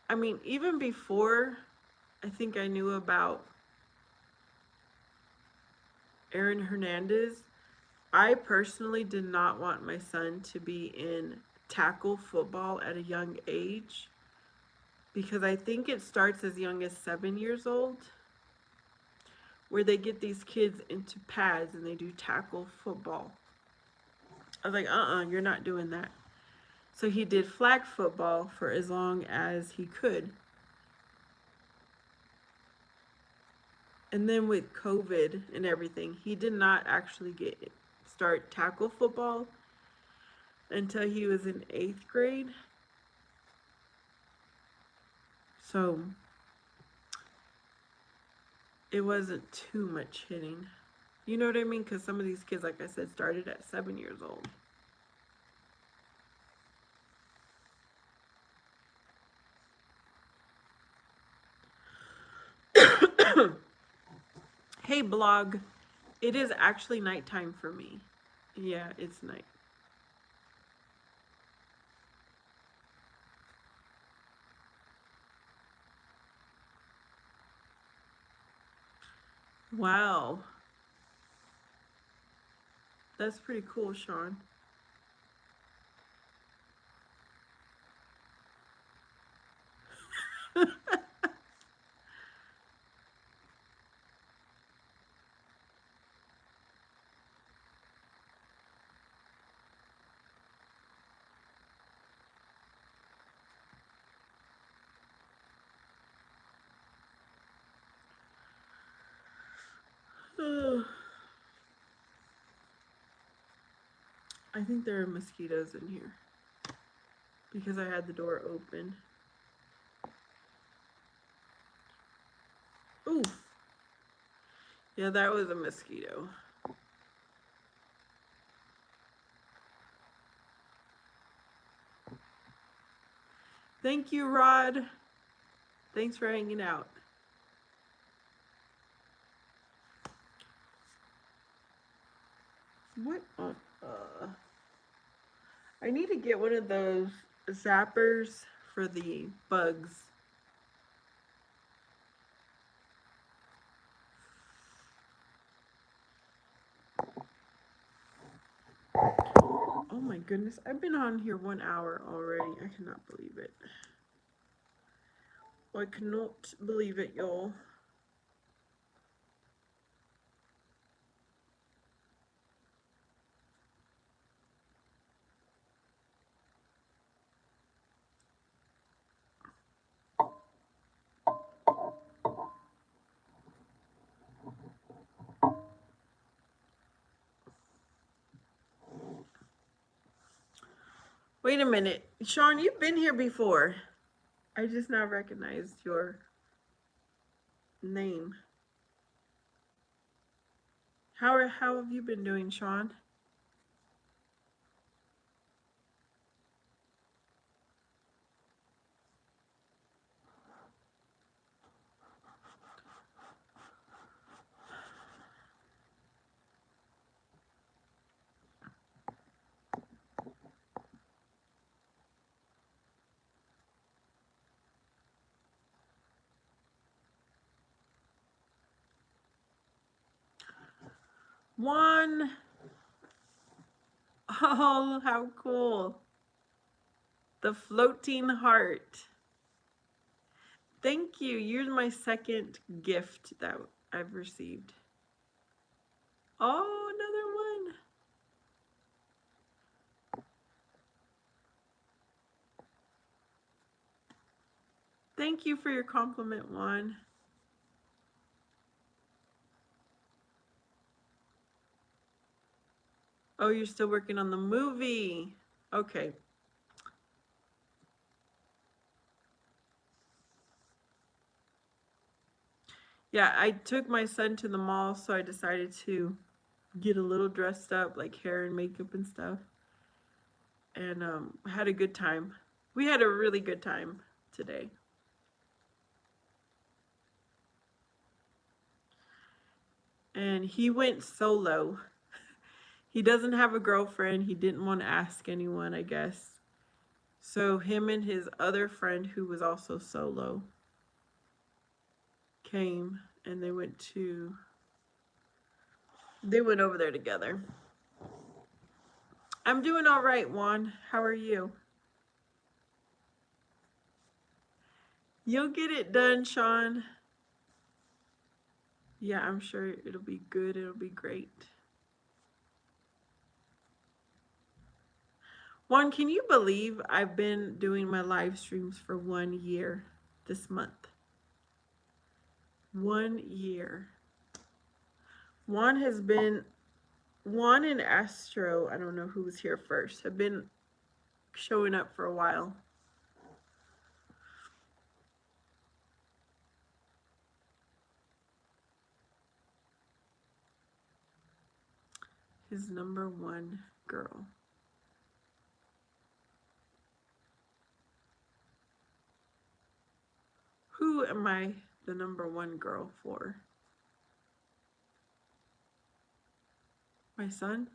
I mean, even before I think I knew about Aaron Hernandez, I personally did not want my son to be in tackle football at a young age because I think it starts as young as 7 years old where they get these kids into pads and they do tackle football. I was like, you're not doing that. So he did flag football for as long as he could. And then with COVID and everything, he did not actually start tackle football until he was in 8th grade. So it wasn't too much hitting. You know what I mean? Because some of these kids, like I said, started at 7 years old. Hey, blog. It is actually nighttime for me. Yeah, it's night. Wow. That's pretty cool, Sean. I think there are mosquitoes in here because I had the door open. Oof. Yeah, that was a mosquito. Thank you, Rod. Thanks for hanging out. What on I need to get one of those zappers for the bugs. Oh my goodness, I've been on here 1 hour already. I cannot believe it. I cannot believe it, y'all. Wait a minute. Sean, you've been here before. I just now recognized your name. How have you been doing, Sean? Juan. Oh, how cool. The floating heart. Thank you. You're my second gift that I've received. Oh, another one. Thank you for your compliment, Juan. Oh, you're still working on the movie. Okay. Yeah, I took my son to the mall, so I decided to get a little dressed up, like hair and makeup and stuff. And had a good time. We had a really good time today. And he went solo. He doesn't have a girlfriend. He didn't want to ask anyone, I guess. So him and his other friend, who was also solo, came and they went over there together. I'm doing all right, Juan. How are you? You'll get it done, Sean. Yeah, I'm sure it'll be good. It'll be great. Juan, can you believe I've been doing my live streams for 1 year this month? 1 year. Juan and Astro, I don't know who was here first, have been showing up for a while. His number one girl. Who am I the number one girl for? My son?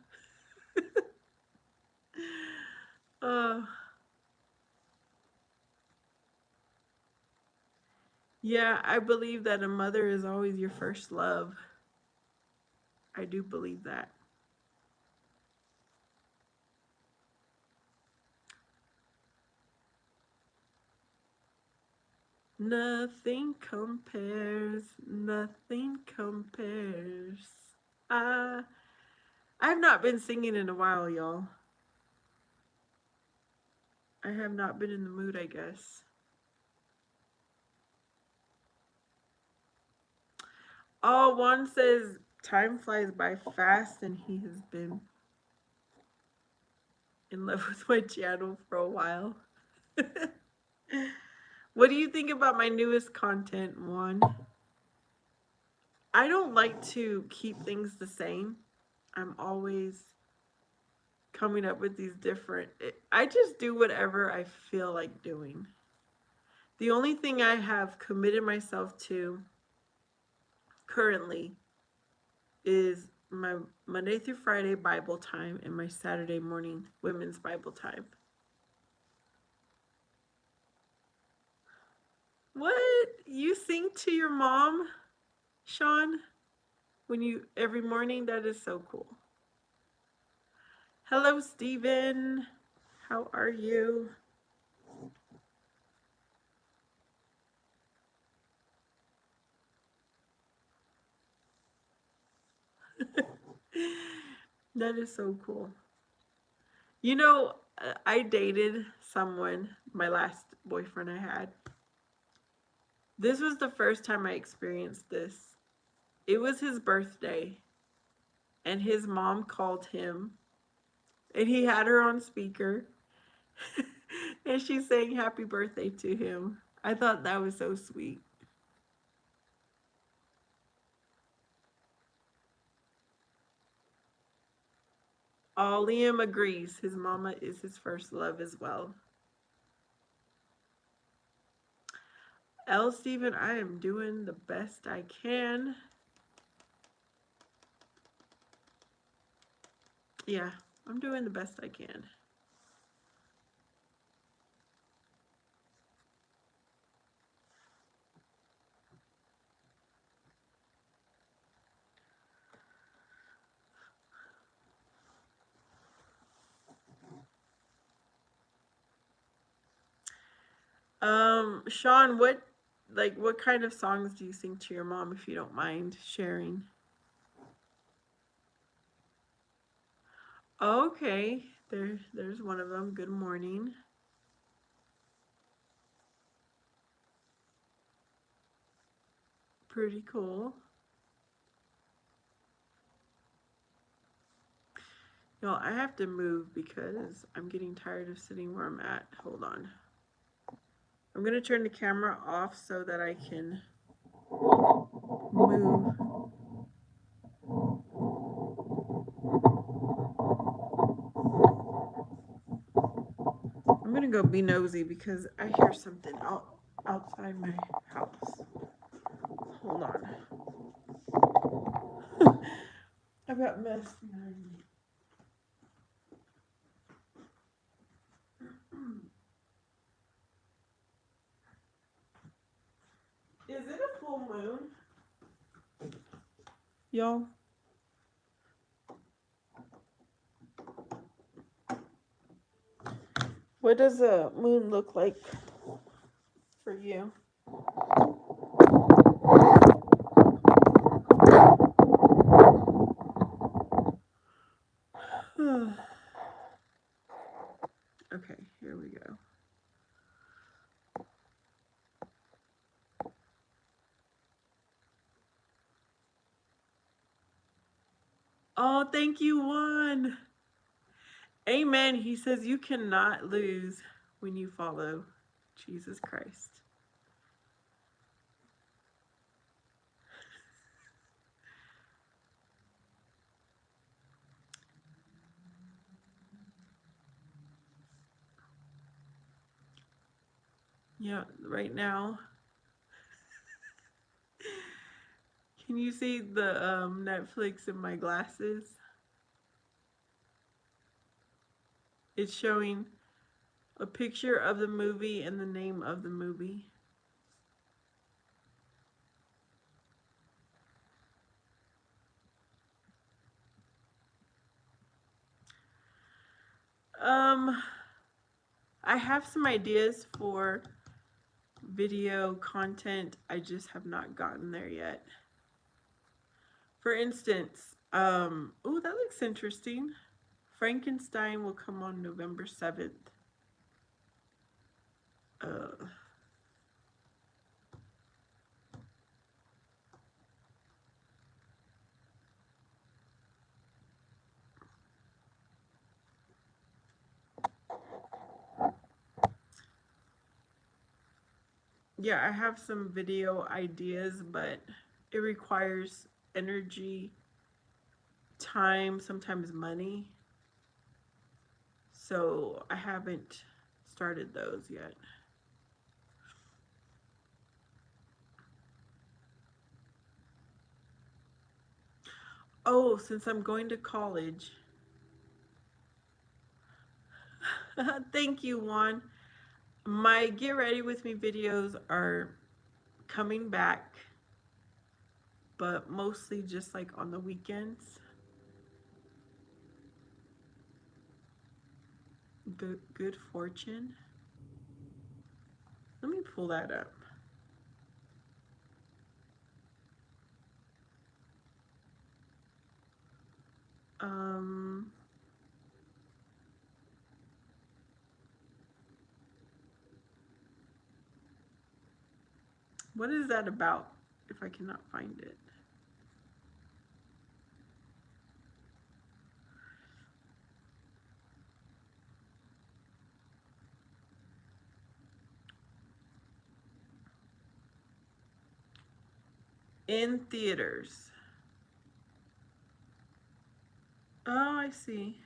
Yeah, I believe that a mother is always your first love. I do believe that. Nothing compares, nothing compares. I've not been singing in a while, y'all. I have not been in the mood, I guess. Oh, one says time flies by fast and he has been in love with my channel for a while. What do you think about my newest content, Juan? I don't like to keep things the same. I'm always coming up with these different... I just do whatever I feel like doing. The only thing I have committed myself to currently is my Monday through Friday Bible time and my Saturday morning women's Bible time. What? You sing to your mom, Sean? Every morning? That is so cool. Hello, Steven. How are you? That is so cool. You know, I dated someone, my last boyfriend I had. This was the first time I experienced this. It was his birthday, and his mom called him, and he had her on speaker, And she's saying happy birthday to him. I thought that was so sweet. Oh, Liam agrees. His mama is his first love as well. L. Steven, I am doing the best I can. Yeah, I'm doing the best I can. Sean, what kind of songs do you sing to your mom, if you don't mind sharing? Okay, there's one of them. Good morning. Pretty cool. Y'all, I have to move because I'm getting tired of sitting where I'm at. Hold on. I'm gonna turn the camera off so that I can move. I'm gonna go be nosy because I hear something outside my house. Hold on. I've got mess behind me. Is it a full moon? Y'all? What does a moon look like for you? Okay, here we go. Oh, thank you, Juan. Amen. He says you cannot lose when you follow Jesus Christ. Yeah, right now. Can you see the Netflix in my glasses? It's showing a picture of the movie and the name of the movie. I have some ideas for video content. I just have not gotten there yet. For instance, oh, that looks interesting. Frankenstein will come on November 7th. Yeah, I have some video ideas, but it requires energy, time, sometimes money. So I haven't started those yet. Oh, since I'm going to college. Thank you, Juan. My Get Ready With Me videos are coming back, but mostly just like on the weekends. Good fortune. Let me pull that up. What is that about if I cannot find it? In theaters. Oh, I see.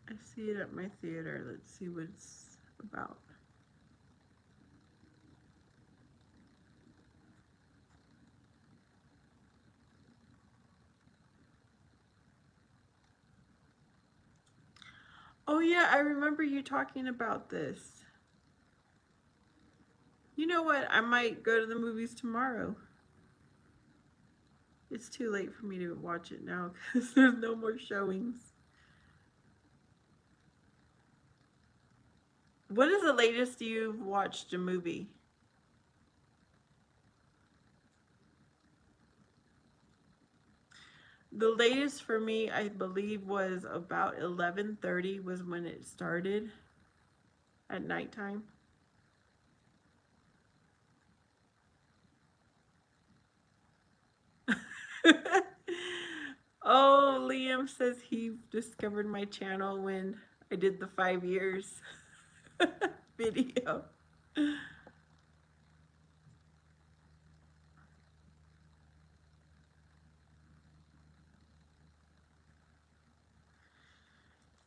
I see it at my theater. Let's see what it's about. Oh, yeah, I remember you talking about this. You know what? I might go to the movies tomorrow. It's too late for me to watch it now because there's no more showings. What is the latest you've watched a movie? The latest for me, I believe, was about 11:30 was when it started at nighttime. Oh, Liam says he discovered my channel when I did the 5 years video.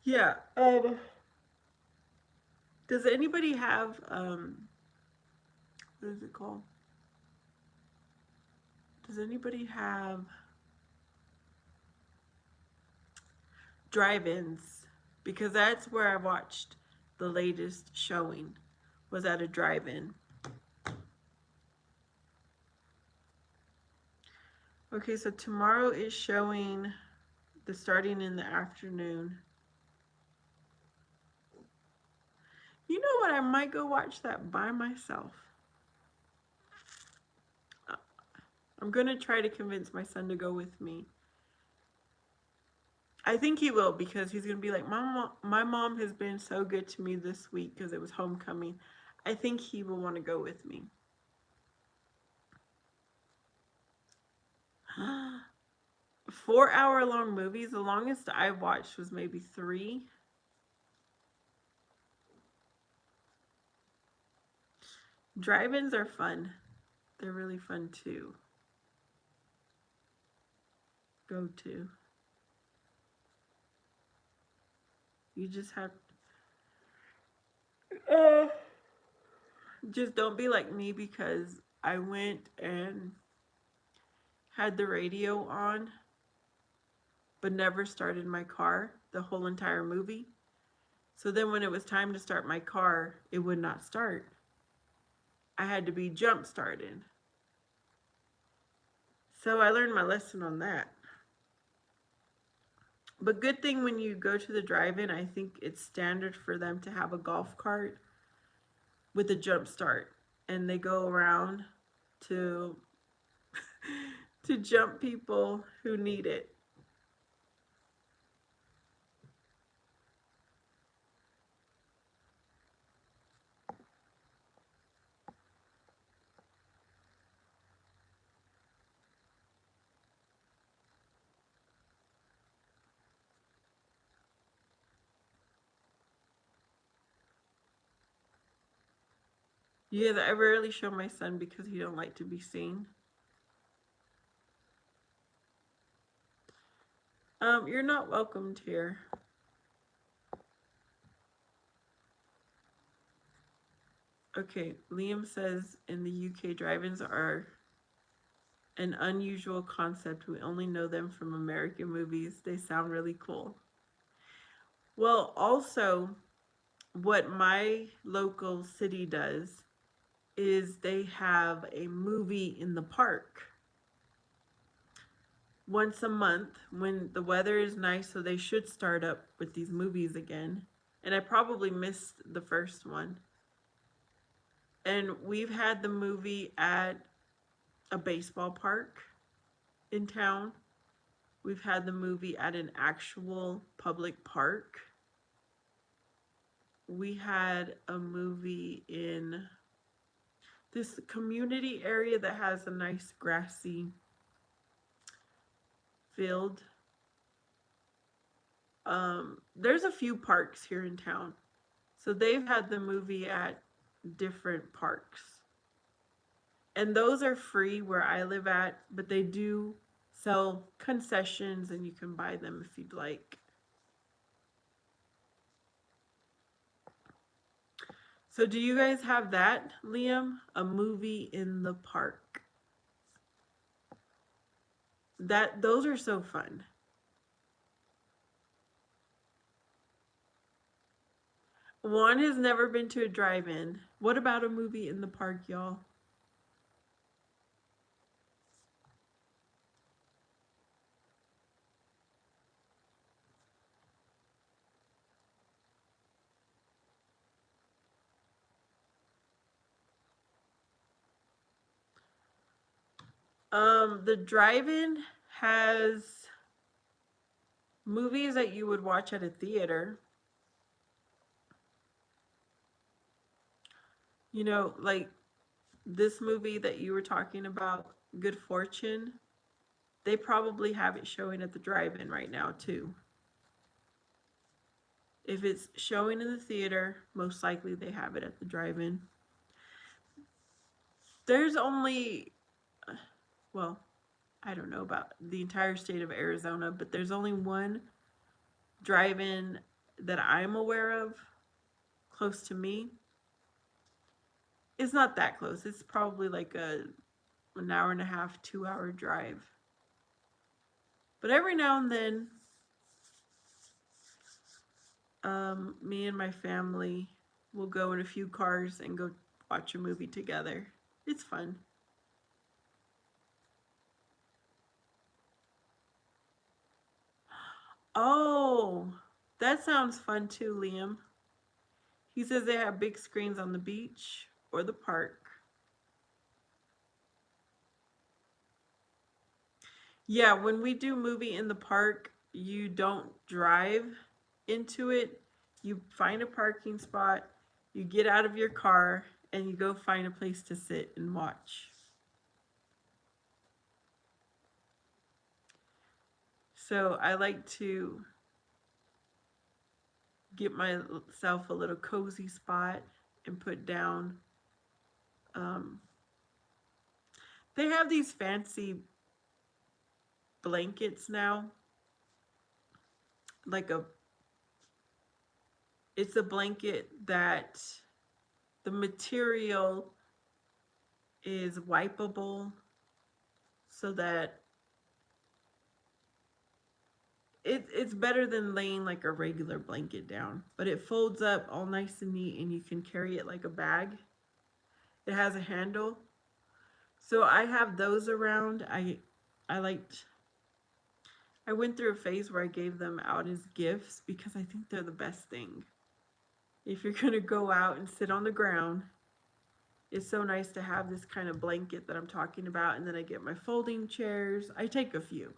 Yeah. Does anybody have what is it called? Does anybody have drive-ins? Because that's where I watched the latest showing. Was at a drive-in. Okay, so tomorrow is showing the starting in the afternoon. You know what? I might go watch that by myself. I'm going to try to convince my son to go with me. I think he will because he's going to be like, my mom has been so good to me this week because it was homecoming. I think he will want to go with me. 4 hour long movies. The longest I watched was maybe 3. Drive-ins are fun. They're really fun to go to. You just have just don't be like me because I went and had the radio on but never started my car the whole entire movie. So then when it was time to start my car, it would not start. I had to be jump started. So I learned my lesson on that. But good thing when you go to the drive-in, I think it's standard for them to have a golf cart with a jump start. And they go around to to jump people who need it. Yeah, I rarely show my son because he don't like to be seen. You're not welcomed here. Okay, Liam says in the UK, drive-ins are an unusual concept. We only know them from American movies. They sound really cool. Well, also, what my local city does is they have a movie in the park once a month when the weather is nice, so they should start up with these movies again. And I probably missed the first one. And we've had the movie at a baseball park in town. We've had the movie at an actual public park. We had a movie in this community area that has a nice grassy field. There's a few parks here in town. So they've had the movie at different parks. And those are free where I live at, but they do sell concessions and you can buy them if you'd like. So do you guys have that, Liam? A movie in the park. That those are so fun. Juan has never been to a drive-in. What about a movie in the park, y'all? The drive-in has movies that you would watch at a theater. You know, like this movie that you were talking about, Good Fortune. They probably have it showing at the drive-in right now too. If it's showing in the theater, most likely they have it at the drive-in. There's only, well, I don't know about the entire state of Arizona, but there's only one drive-in that I'm aware of close to me. It's not that close. It's probably like an hour and a half, 2 hour drive. But every now and then, me and my family will go in a few cars and go watch a movie together. It's fun. Oh, that sounds fun too, Liam. He says they have big screens on the beach or the park. Yeah, when we do movie in the park, you don't drive into it. You find a parking spot, you get out of your car, and you go find a place to sit and watch. So I like to get myself a little cozy spot and put down. Um, they have these fancy blankets now, like it's a blanket that the material is wipeable so that it's better than laying like a regular blanket down, but it folds up all nice and neat and you can carry it like a bag. It has a handle. So I have those around. I liked I went through a phase where I gave them out as gifts because I think they're the best thing. If you're going to go out and sit on the ground, it's so nice to have this kind of blanket that I'm talking about. And then I get my folding chairs. I take a few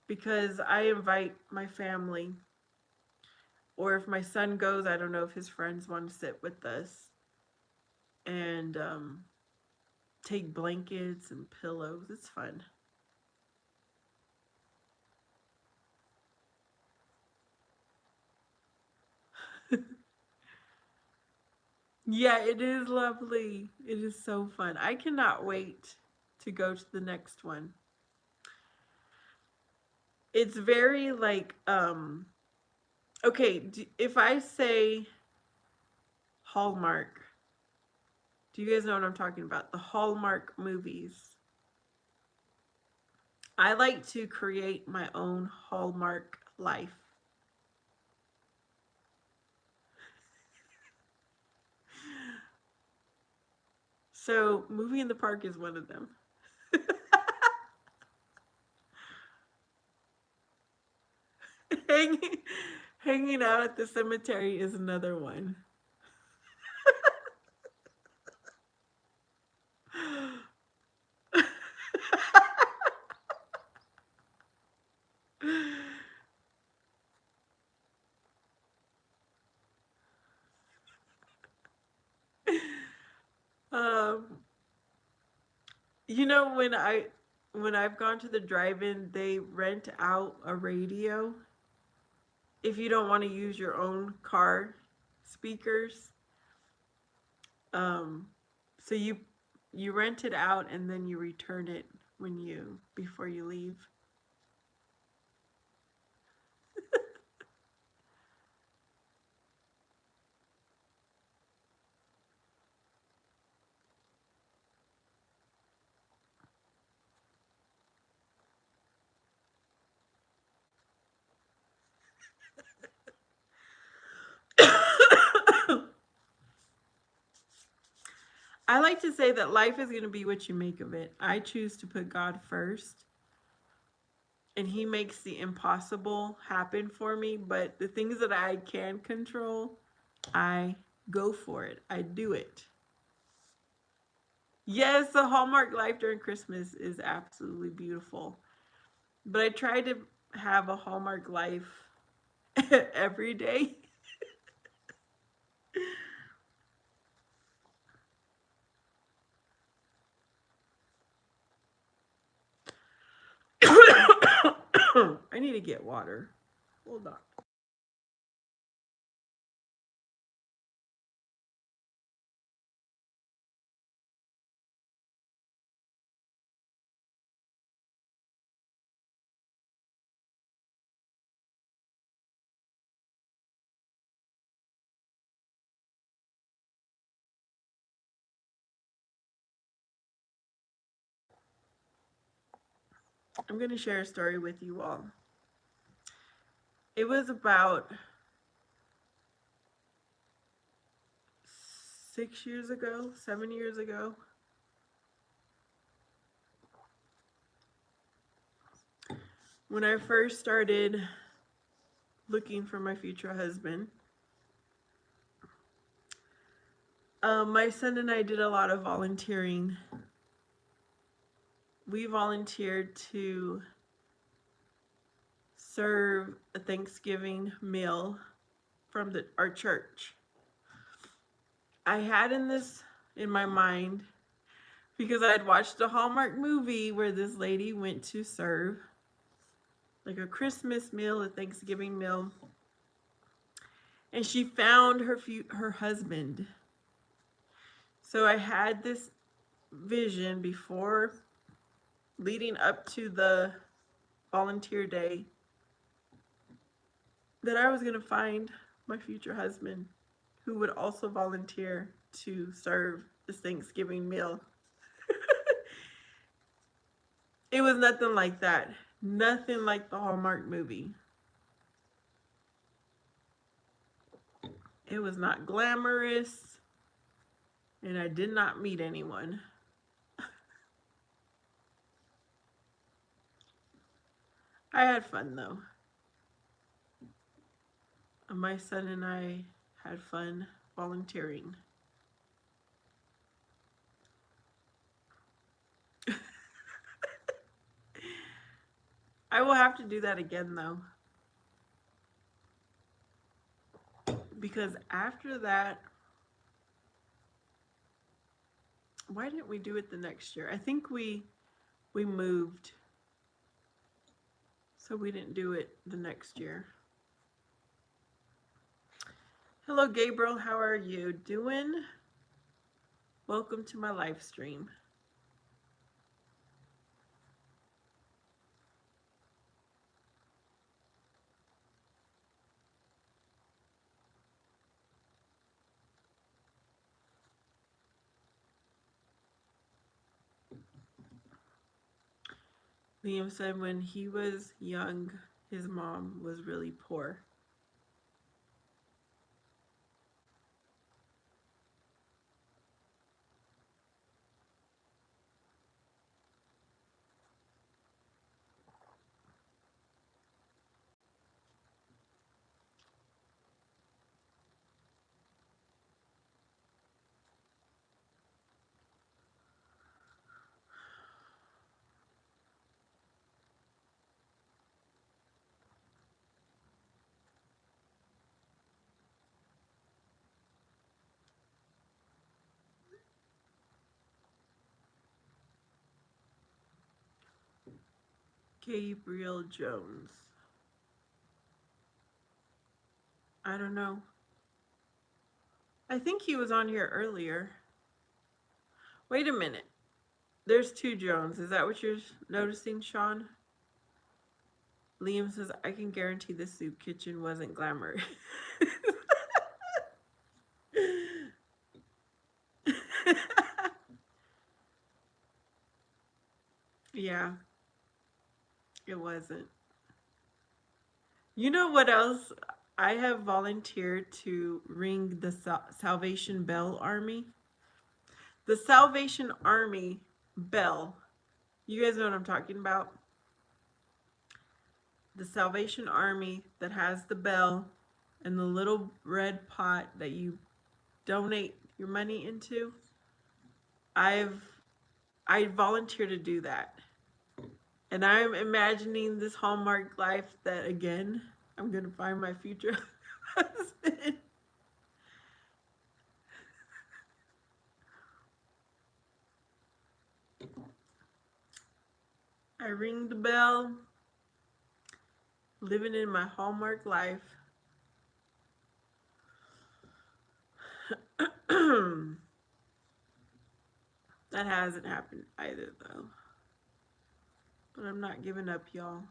because I invite my family. Or if my son goes, I don't know if his friends want to sit with us and take blankets and pillows. It's fun. Yeah, it is lovely. It is so fun. I cannot wait to go to the next one. It's very like okay, if I say Hallmark, do you guys know what I'm talking about? The Hallmark movies. I like to create my own Hallmark life. So, movie in the park is one of them. hanging, hanging out at the cemetery is another one. um, you know when I've gone to the drive-in, they rent out a radio if you don't want to use your own car speakers. Um, so You rent it out and then you return it before you leave. I like to say that life is going to be what you make of it. I choose to put God first, and He makes the impossible happen for me. But the things that I can control, I go for it. I do it. Yes, the Hallmark life during Christmas is absolutely beautiful. But I try to have a Hallmark life every day. I need to get water. Hold on. I'm going to share a story with you all. It was about 6 years ago, 7 years ago. When I first started looking for my future husband, my son and I did a lot of volunteering. We volunteered to serve a Thanksgiving meal from our church. I had in my mind because I had watched a Hallmark movie where this lady went to serve like a Christmas meal, a Thanksgiving meal, and she found her husband. So I had this vision before leading up to the volunteer day that I was going to find my future husband who would also volunteer to serve this Thanksgiving meal. It was nothing like that. Nothing like the Hallmark movie. It was not glamorous, and I did not meet anyone. I had fun though. My son and I had fun volunteering. I will have to do that again though. Because after that, why didn't we do it the next year? I think we moved. So we didn't do it the next year. Hello Gabriel, how are you doing? Welcome to my live stream. Liam said when he was young, his mom was really poor. Gabriel Jones. I don't know. I think he was on here earlier. Wait a minute. There's two Jones. Is that what you're noticing, Sean? Liam says, I can guarantee the soup kitchen wasn't glamorous. Yeah, it wasn't. You know what else? I have volunteered to ring the Salvation Bell Army. The Salvation Army bell. You guys know what I'm talking about? The Salvation Army that has the bell and the little red pot that you donate your money into. I've I volunteer to do that. And I'm imagining this Hallmark life that again I'm gonna find my future husband. I ring the bell, living in my Hallmark life. That hasn't happened either, though. But I'm not giving up, y'all.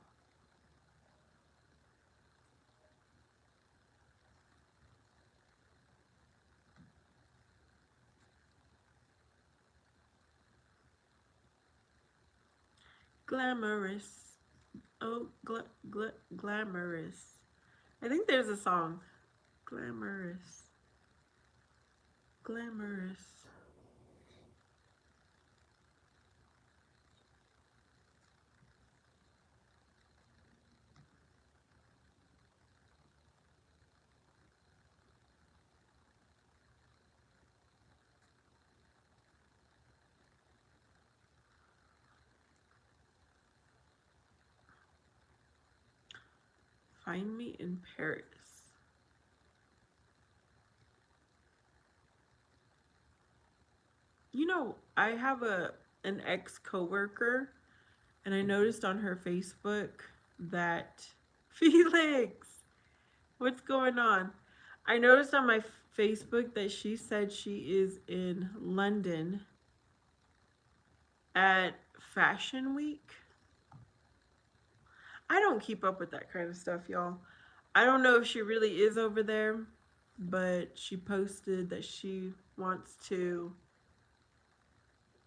Glamorous. Oh, glamorous. I think there's a song. Glamorous. Glamorous. Find me in Paris. You know, I have an ex coworker, and I noticed on her Facebook that Felix, what's going on? I noticed on my Facebook that she said she is in London at Fashion Week. I don't keep up with that kind of stuff, y'all. I don't know if she really is over there, but she posted that she wants to.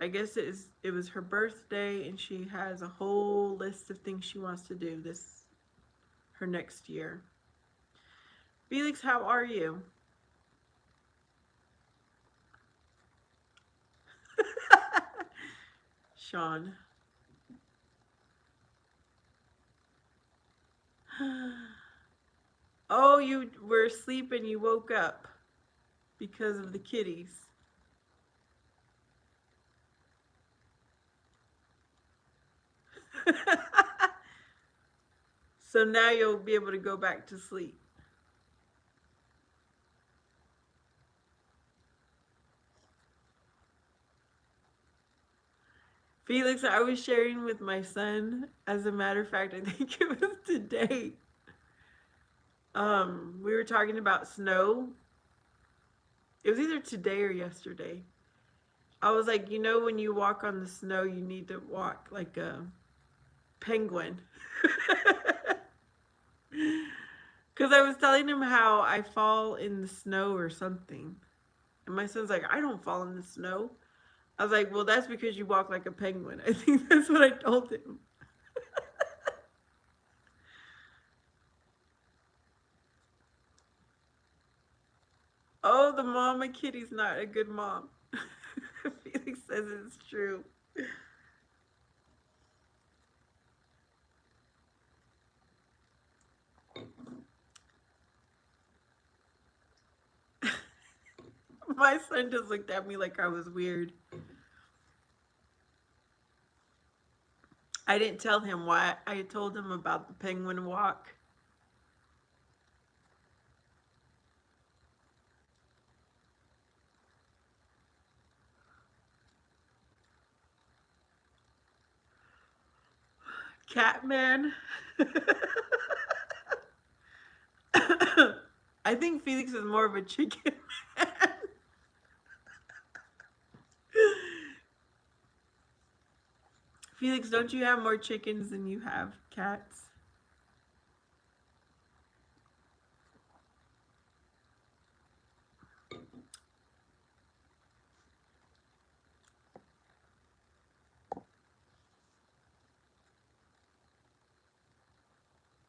I guess it was her birthday, and she has a whole list of things she wants to do this her next year. Felix, how are you? Sean. Oh, you were asleep and you woke up because of the kitties. So now you'll be able to go back to sleep. Felix, I was sharing with my son, as a matter of fact, I think it was today. We were talking about snow. It was either today or yesterday. I was like, you know, when you walk on the snow, you need to walk like a penguin. Because I was telling him how I fall in the snow or something. And my son's like, I don't fall in the snow. I was like, well, that's because you walk like a penguin. I think that's what I told him. Oh, the mama kitty's not a good mom. Felix says it's true. My son just looked at me like I was weird. I didn't tell him why. I told him about the penguin walk. Catman. I think Felix is more of a chicken man. Felix, don't you have more chickens than you have cats?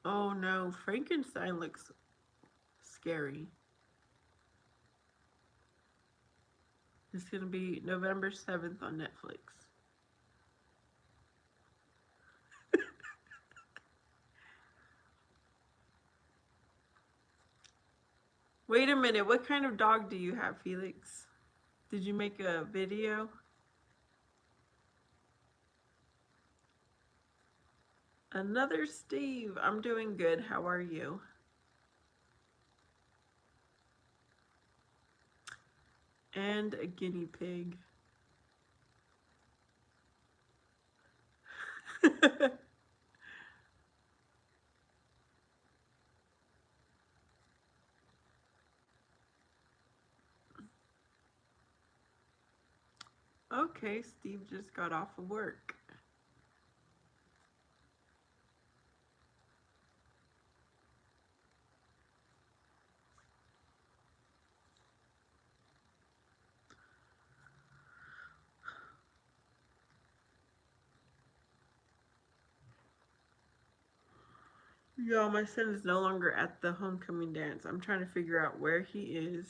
Oh no, Frankenstein looks scary. It's going to be November 7th on Netflix. Wait a minute, what kind of dog do you have, Felix? Did you make a video? Another Steve. I'm doing good. How are you? And a guinea pig. Okay, Steve just got off of work. Yo, my son is no longer at the homecoming dance. I'm trying to figure out where he is.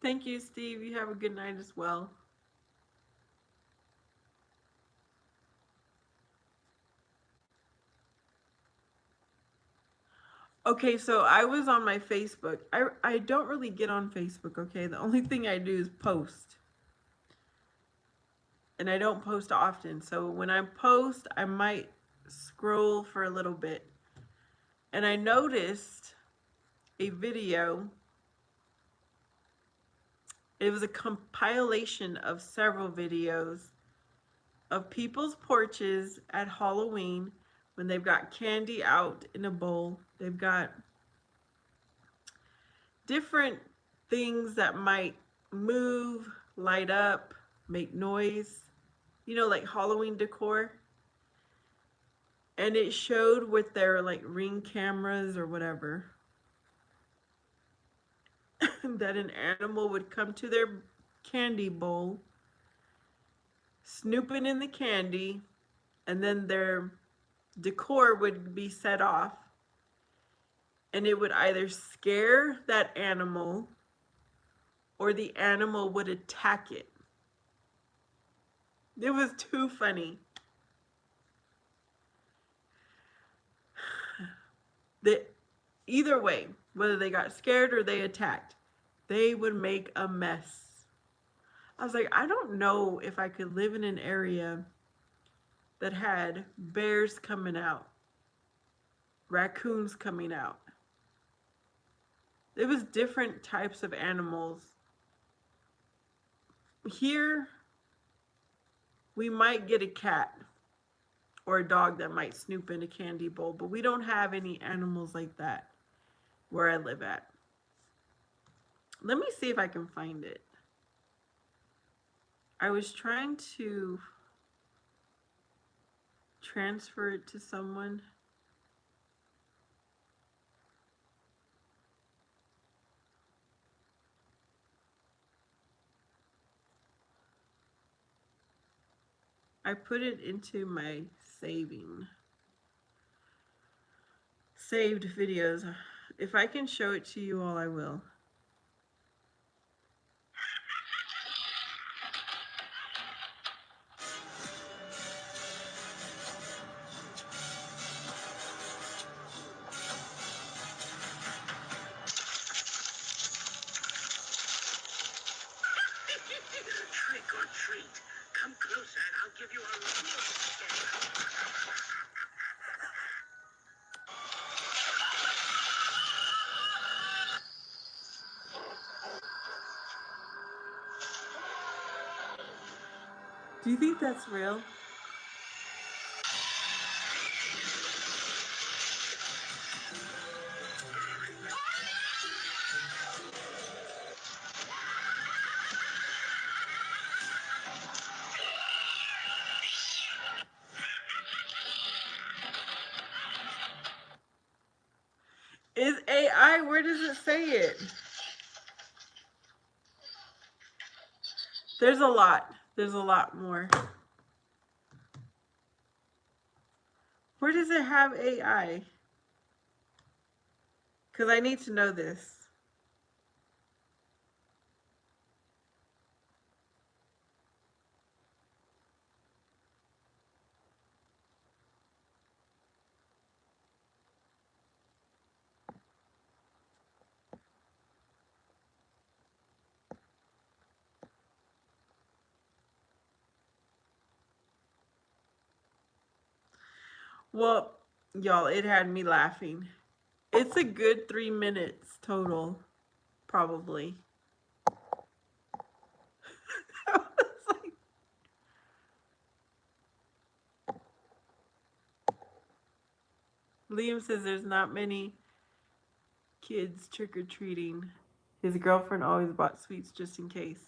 Thank you, Steve. You have a good night as well. Okay, so I was on my Facebook. I don't really get on Facebook, okay? The only thing I do is post. And I don't post often. So when I post, I might scroll for a little bit. And I noticed a video. It was a compilation of several videos of people's porches at Halloween when they've got candy out in a bowl. They've got different things that might move, light up, make noise, you know, like Halloween decor. And it showed with their like Ring cameras or whatever that an animal would come to their candy bowl, snooping in the candy, and then their decor would be set off, and it would either scare that animal or the animal would attack it. It was too funny. Either way, whether they got scared or they attacked, they would make a mess. I was like, I don't know if I could live in an area that had bears coming out, raccoons coming out. It was different types of animals. Here, we might get a cat or a dog that might snoop in a candy bowl, but we don't have any animals like that where I live at. Let me see if I can find it. I was trying to transfer it to someone. I put it into my saved videos. If I can show it to you all, I will. Trick or treat. Come closer and I'll give you a real Do you think that's real? Is AI? Where does it say it? There's a lot. There's a lot more. Where does it have AI? Because I need to know this. Well, y'all, it had me laughing. It's a good 3 minutes total, probably. I was like, Liam says there's not many kids trick or treating. His girlfriend always bought sweets just in case.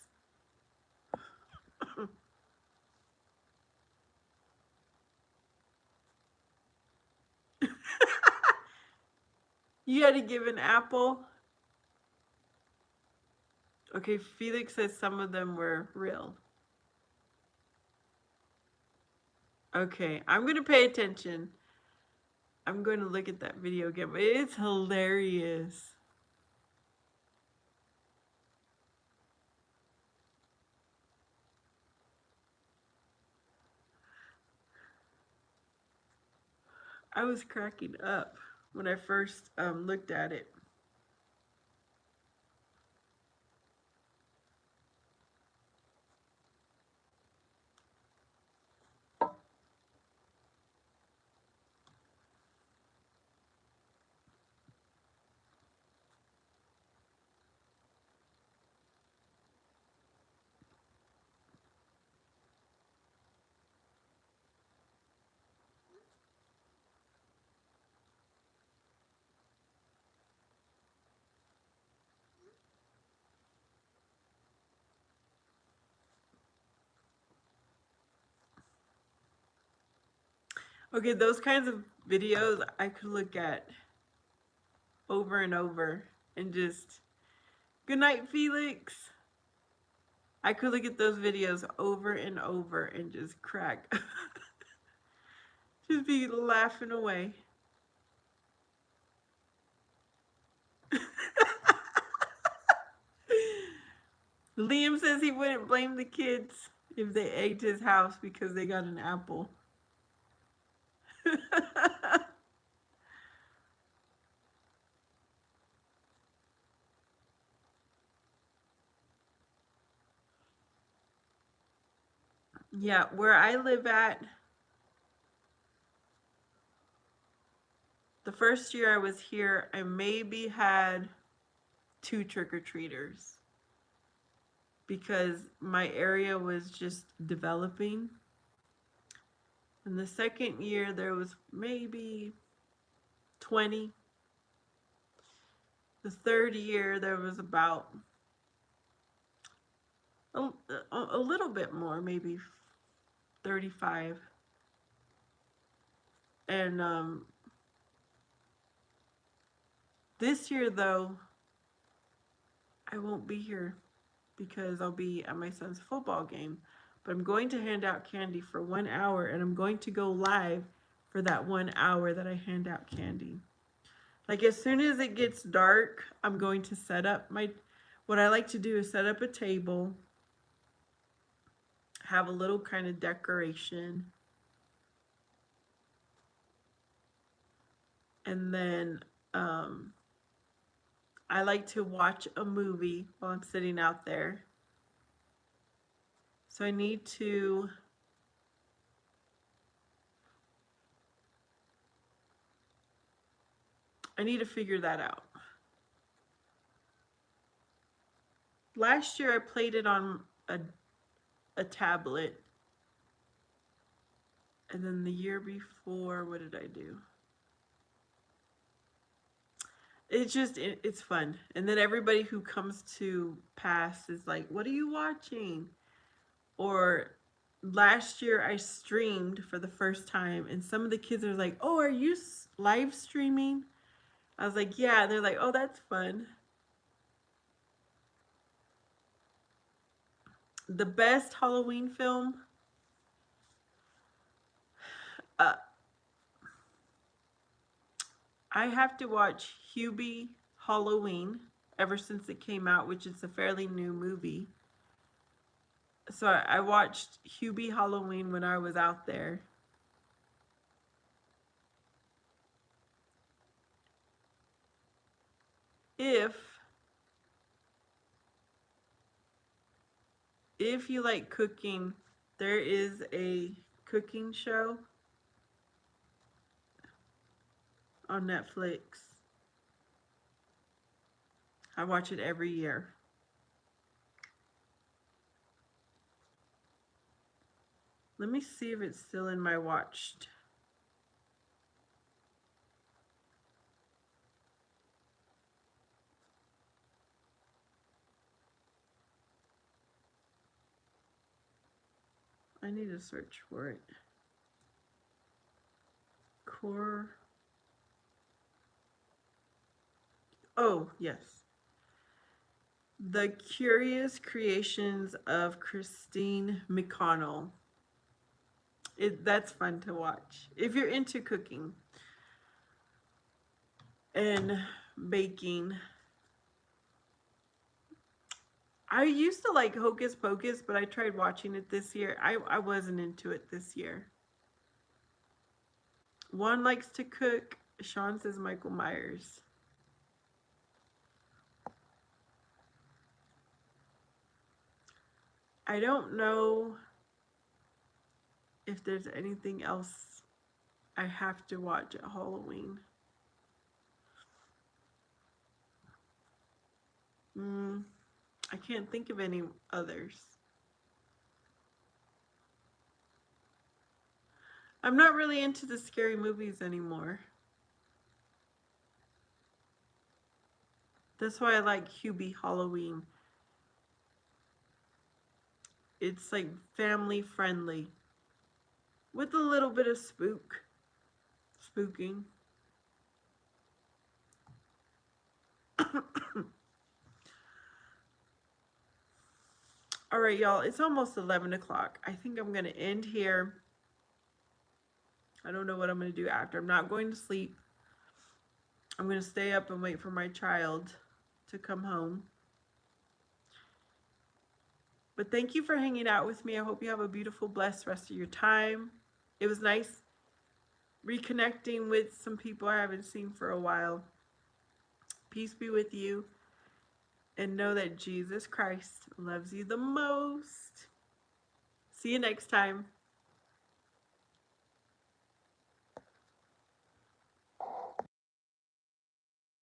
You had to give an apple. Okay, Felix says some of them were real. Okay, I'm going to pay attention. I'm going to look at that video again, but it's hilarious. I was cracking up when I first looked at it. Okay, those kinds of videos I could look at over and over and just, good night, Felix. I could look at those videos over and over and just crack. Just be laughing away. Liam says he wouldn't blame the kids if they egged his house because they got an apple. Yeah, where I live at, the first year I was here, I maybe had 2 trick-or-treaters because my area was just developing. And the second year, there was maybe 20. The third year, there was about a little bit more, maybe 35. And this year, though, I won't be here because I'll be at my son's football game. But I'm going to hand out candy for 1 hour, and I'm going to go live for that 1 hour that I hand out candy. Like, as soon as it gets dark, I'm going to set up what I like to do is set up a table, have a little kind of decoration, and then I like to watch a movie while I'm sitting out there. So I need to figure that out. Last year I played it on a tablet, And then the year before, what did I do? It's fun. And then everybody who comes to pass is like, "What are you watching?" Or last year I streamed for the first time, and some of the kids are like, "Oh, are you live streaming?" I was like, "Yeah." And they're like, "Oh, that's fun." The best Halloween film, uh, I have to watch Hubie Halloween ever since it came out, which is a fairly new movie. So I watched Hubie Halloween when I was out there. If if you like cooking, there is a cooking show on Netflix. I watch it every year. Let me see if it's still in my watched. I need to search for it. Core. Oh, yes. The Curious Creations of Christine McConnell. That's fun to watch if you're into cooking and baking. I used to like Hocus Pocus, but I tried watching it this year. I wasn't into it this year. One likes to cook. Sean says Michael Myers. I don't know if there's anything else I have to watch at Halloween. I can't think of any others. I'm not really into the scary movies anymore. That's why I like Hubie Halloween. It's like family friendly with a little bit of spooking. All right, y'all, it's almost 11 o'clock. I think I'm going to end here. I don't know what I'm going to do after. I'm not going to sleep. I'm going to stay up and wait for my child to come home. But thank you for hanging out with me. I hope you have a beautiful, blessed rest of your time. It was nice reconnecting with some people I haven't seen for a while. Peace be with you. And know that Jesus Christ loves you the most. See you next time.